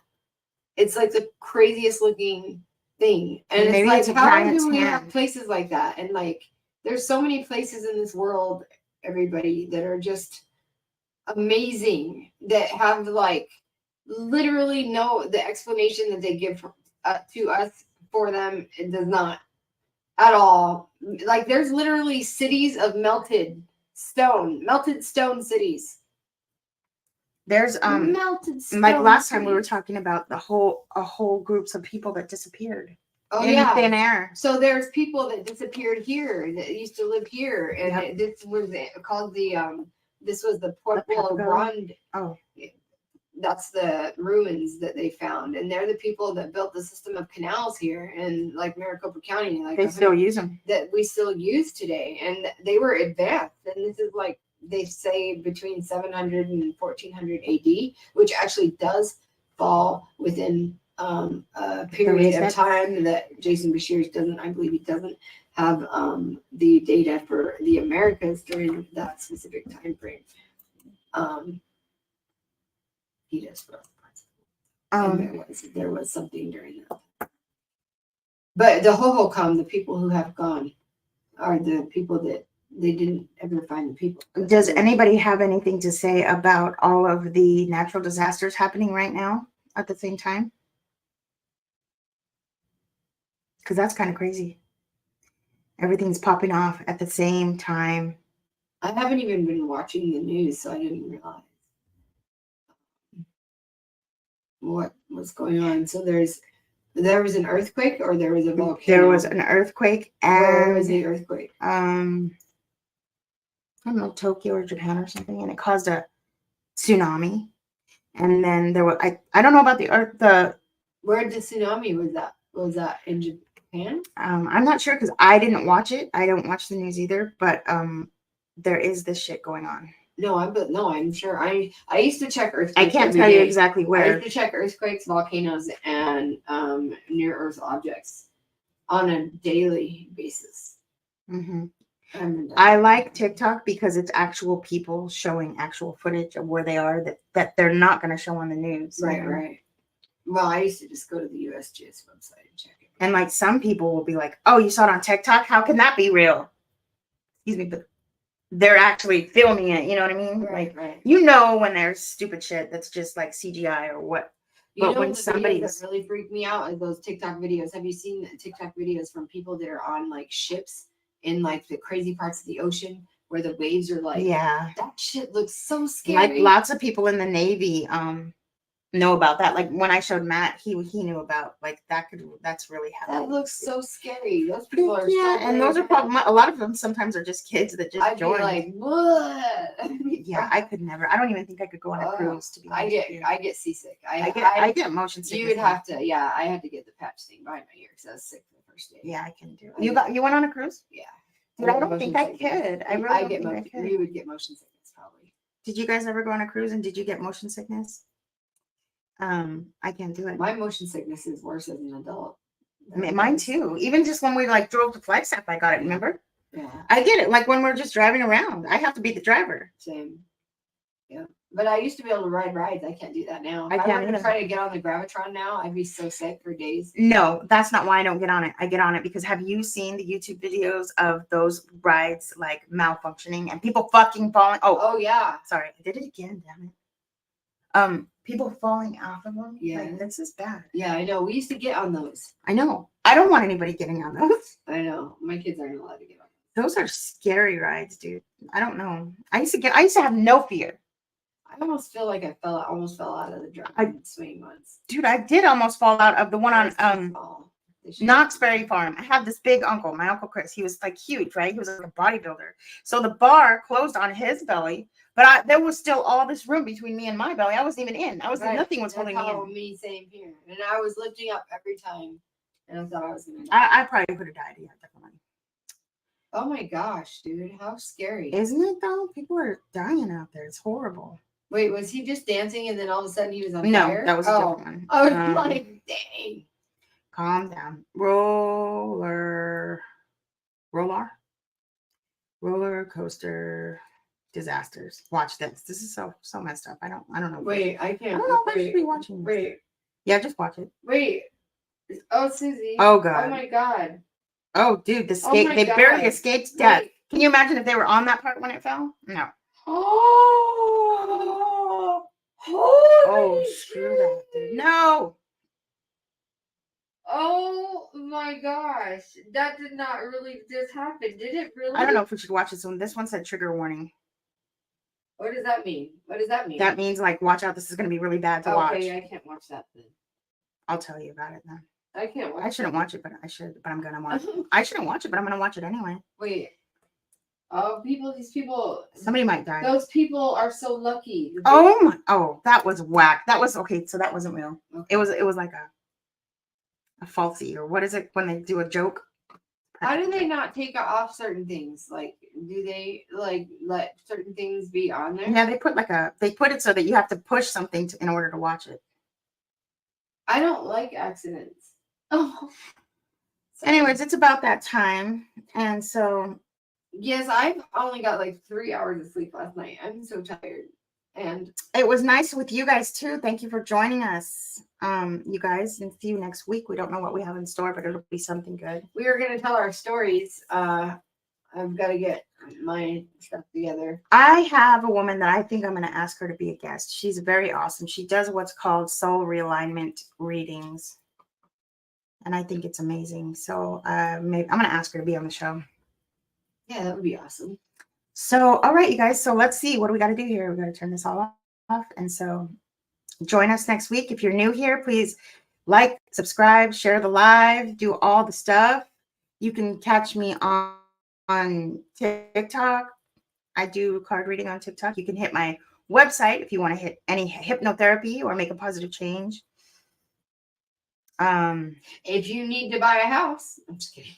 It's like the craziest looking thing. And maybe it's like, how do we hand. have places like that? And like, there's so many places in this world, everybody, that are just amazing, that have like literally the explanation that they give to us for them. It does not at all. Like there's literally cities of melted stone cities. There's melted stone like last time cities. we were talking about a whole groups of people that disappeared. Oh in yeah. thin air. So there's people that disappeared here that used to live here, and Yep. this was called the this was the Pueblo Pepco? Grande. Oh, That's the ruins that they found, and they're the people that built the system of canals here in like Maricopa County, like they still use them. that we still use today, and they were advanced. And this is like they say between 700 and 1400 AD, which actually does fall within a period of time that Jason Bashir doesn't. I believe he doesn't have the data for the Americas during that specific time frame. He does for and there was something during that. But the Hohokam, the people who have gone, are the people that they didn't ever find the people. Does anybody have anything to say about all of the natural disasters happening right now at the same time? Because that's kind of crazy. Everything's popping off at the same time. I haven't even been watching the news, so I didn't realize what was going on. So there was an earthquake, or there was a volcano. There was an earthquake, and where was the earthquake? I don't know, Tokyo or Japan or something, and it caused a tsunami. And then there was I don't know about the where the tsunami was that? Was that in Japan? I'm not sure because I didn't watch it. I don't watch the news either, but there is this shit going on. No, I'm sure. I used to check earthquakes. I can't tell you exactly I where. used to check earthquakes, volcanoes, and near Earth objects on a daily basis. Mm-hmm. I like TikTok because it's actual people showing actual footage of where they are that they're not going to show on the news. Right, right. Well, I used to just go to the USGS website and check it. And like some people will be like, "Oh, you saw it on TikTok? How can that be real?" Excuse me, but they're actually filming it. You know what I mean? Right, like, right. You know when there's stupid shit that's just like CGI or what. But when somebody's that really freak me out is those TikTok videos. Have you seen the TikTok videos from people that are on like ships in like the crazy parts of the ocean where the waves are like, yeah, that shit looks so scary. Like lots of people in the Navy know about that. Like when I showed Matt, he knew about like that's really happening. That looks so scary. Those people are and those are probably a lot of them sometimes are just kids that just join. Like, what? Yeah, I could never. I don't even think I could go on a cruise. To be honest, I get seasick. I get motion sickness. You would have to. Yeah, I had to get the patch thing behind my ear because I was sick the first day. Yeah, I can do it. You went on a cruise? Yeah. Dude, I don't think I could. I really don't think I could. You would get motion sickness probably. Did you guys ever go on a cruise and did you get motion sickness? I can't do it. My motion sickness is worse as an adult. Mine too. Even just when we like drove to Flagstaff, I got it. Remember? Yeah. I get it. Like when we're just driving around, I have to be the driver. Same. Yeah. But I used to be able to ride rides. I can't do that now. I can't even try to get on the Gravitron now. I'd be so sick for days. No, that's not why I don't get on it. I get on it because have you seen the YouTube videos of those rides like malfunctioning and people fucking falling? Oh yeah. Sorry, I did it again. Damn it. People falling off of them. Yeah, like, this is bad. Yeah, I know. We used to get on those. I know. I don't want anybody getting on those. I know. My kids aren't allowed to get on those. Those are scary rides, dude. I don't know. I used to have no fear. I almost feel like I almost fell out of the driving swing once. Dude, I did almost fall out of the one on Knoxbury Farm. I had this big uncle, my Uncle Chris. He was like huge, right? He was like a bodybuilder. So the bar closed on his belly, but there was still all this room between me and my belly. I wasn't even in. Nothing was holding me in. Me, same here. And I was lifting up every time, and I thought I was gonna die. I probably could have died. Yeah, definitely. Oh my gosh, dude, how scary! Isn't it though? People are dying out there. It's horrible. Wait, was he just dancing and then all of a sudden he was on No, fire? that was a different one. I was like, dang. Calm down. Roller coaster disasters. Watch this. This is so messed up. I don't know. Wait, I can't. I don't know if I should be watching this. Wait. Yeah, just watch it. Wait. Oh, Susie. Oh god. Oh my god. Oh dude, they barely escaped death. Wait. Can you imagine if they were on that part when it fell? No. Oh, screw that, dude. No. Oh my gosh. That did not really just happen. Did it really? I don't know if we should watch this one. This one said trigger warning. What does that mean? What does that mean? That means like watch out, this is gonna be really bad to watch. Okay, I can't watch that then. I'll tell you about it then. I can't watch. I shouldn't watch it, but I should. But I'm gonna watch. I shouldn't watch it, but I'm gonna watch it anyway. Wait. Oh, these people. Somebody might die. Those people are so lucky. Oh my! Oh, that was whack. That was okay. So that wasn't real. Okay. It was like a falsie, or what is it when they do a joke? How do they not take off certain things? Like, do they like let certain things be on there? Yeah, they put it so that you have to push something in order to watch it. I don't like accidents. Oh. Sorry. Anyways, it's about that time, and so Yes, I've only got like 3 hours of sleep last night. I'm so tired. And it was nice with you guys too. Thank you for joining us, you guys, and see you next week. We don't know what we have in store, but it'll be something good. we are gonna tell our stories. I've got to get my stuff together. I have a woman that I think I'm going to ask her to be a guest. She's very awesome. She does what's called soul realignment readings, and I think it's amazing. So maybe I'm going to ask her to be on the show. Yeah, that would be awesome. So, all right, you guys. So let's see. What do we got to do here? We got to turn this all off. And so join us next week. If you're new here, please like, subscribe, share the live, do all the stuff. You can catch me on TikTok. I do card reading on TikTok. You can hit my website if you want to hit any hypnotherapy or make a positive change. If you need to buy a house, I'm just kidding.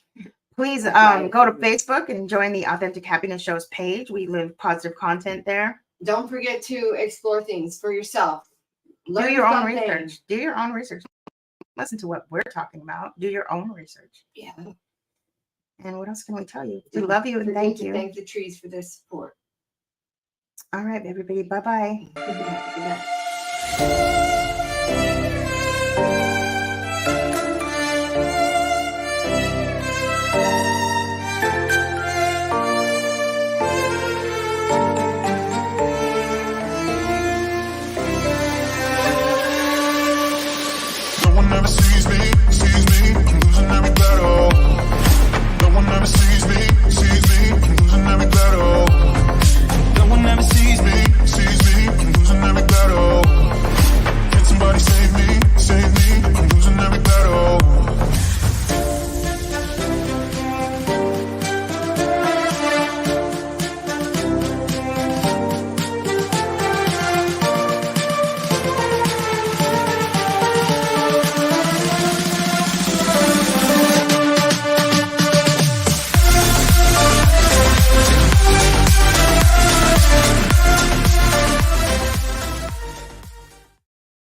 Please go to Facebook and join the Authentic Happiness Shows page. We live positive content there. Don't forget to explore things for yourself. Do your own research. Do your own research. Listen to what we're talking about. Do your own research. Yeah. And what else can we tell you? We love you and thank you. Thank the trees for their support. All right, everybody. Bye-bye. Good night.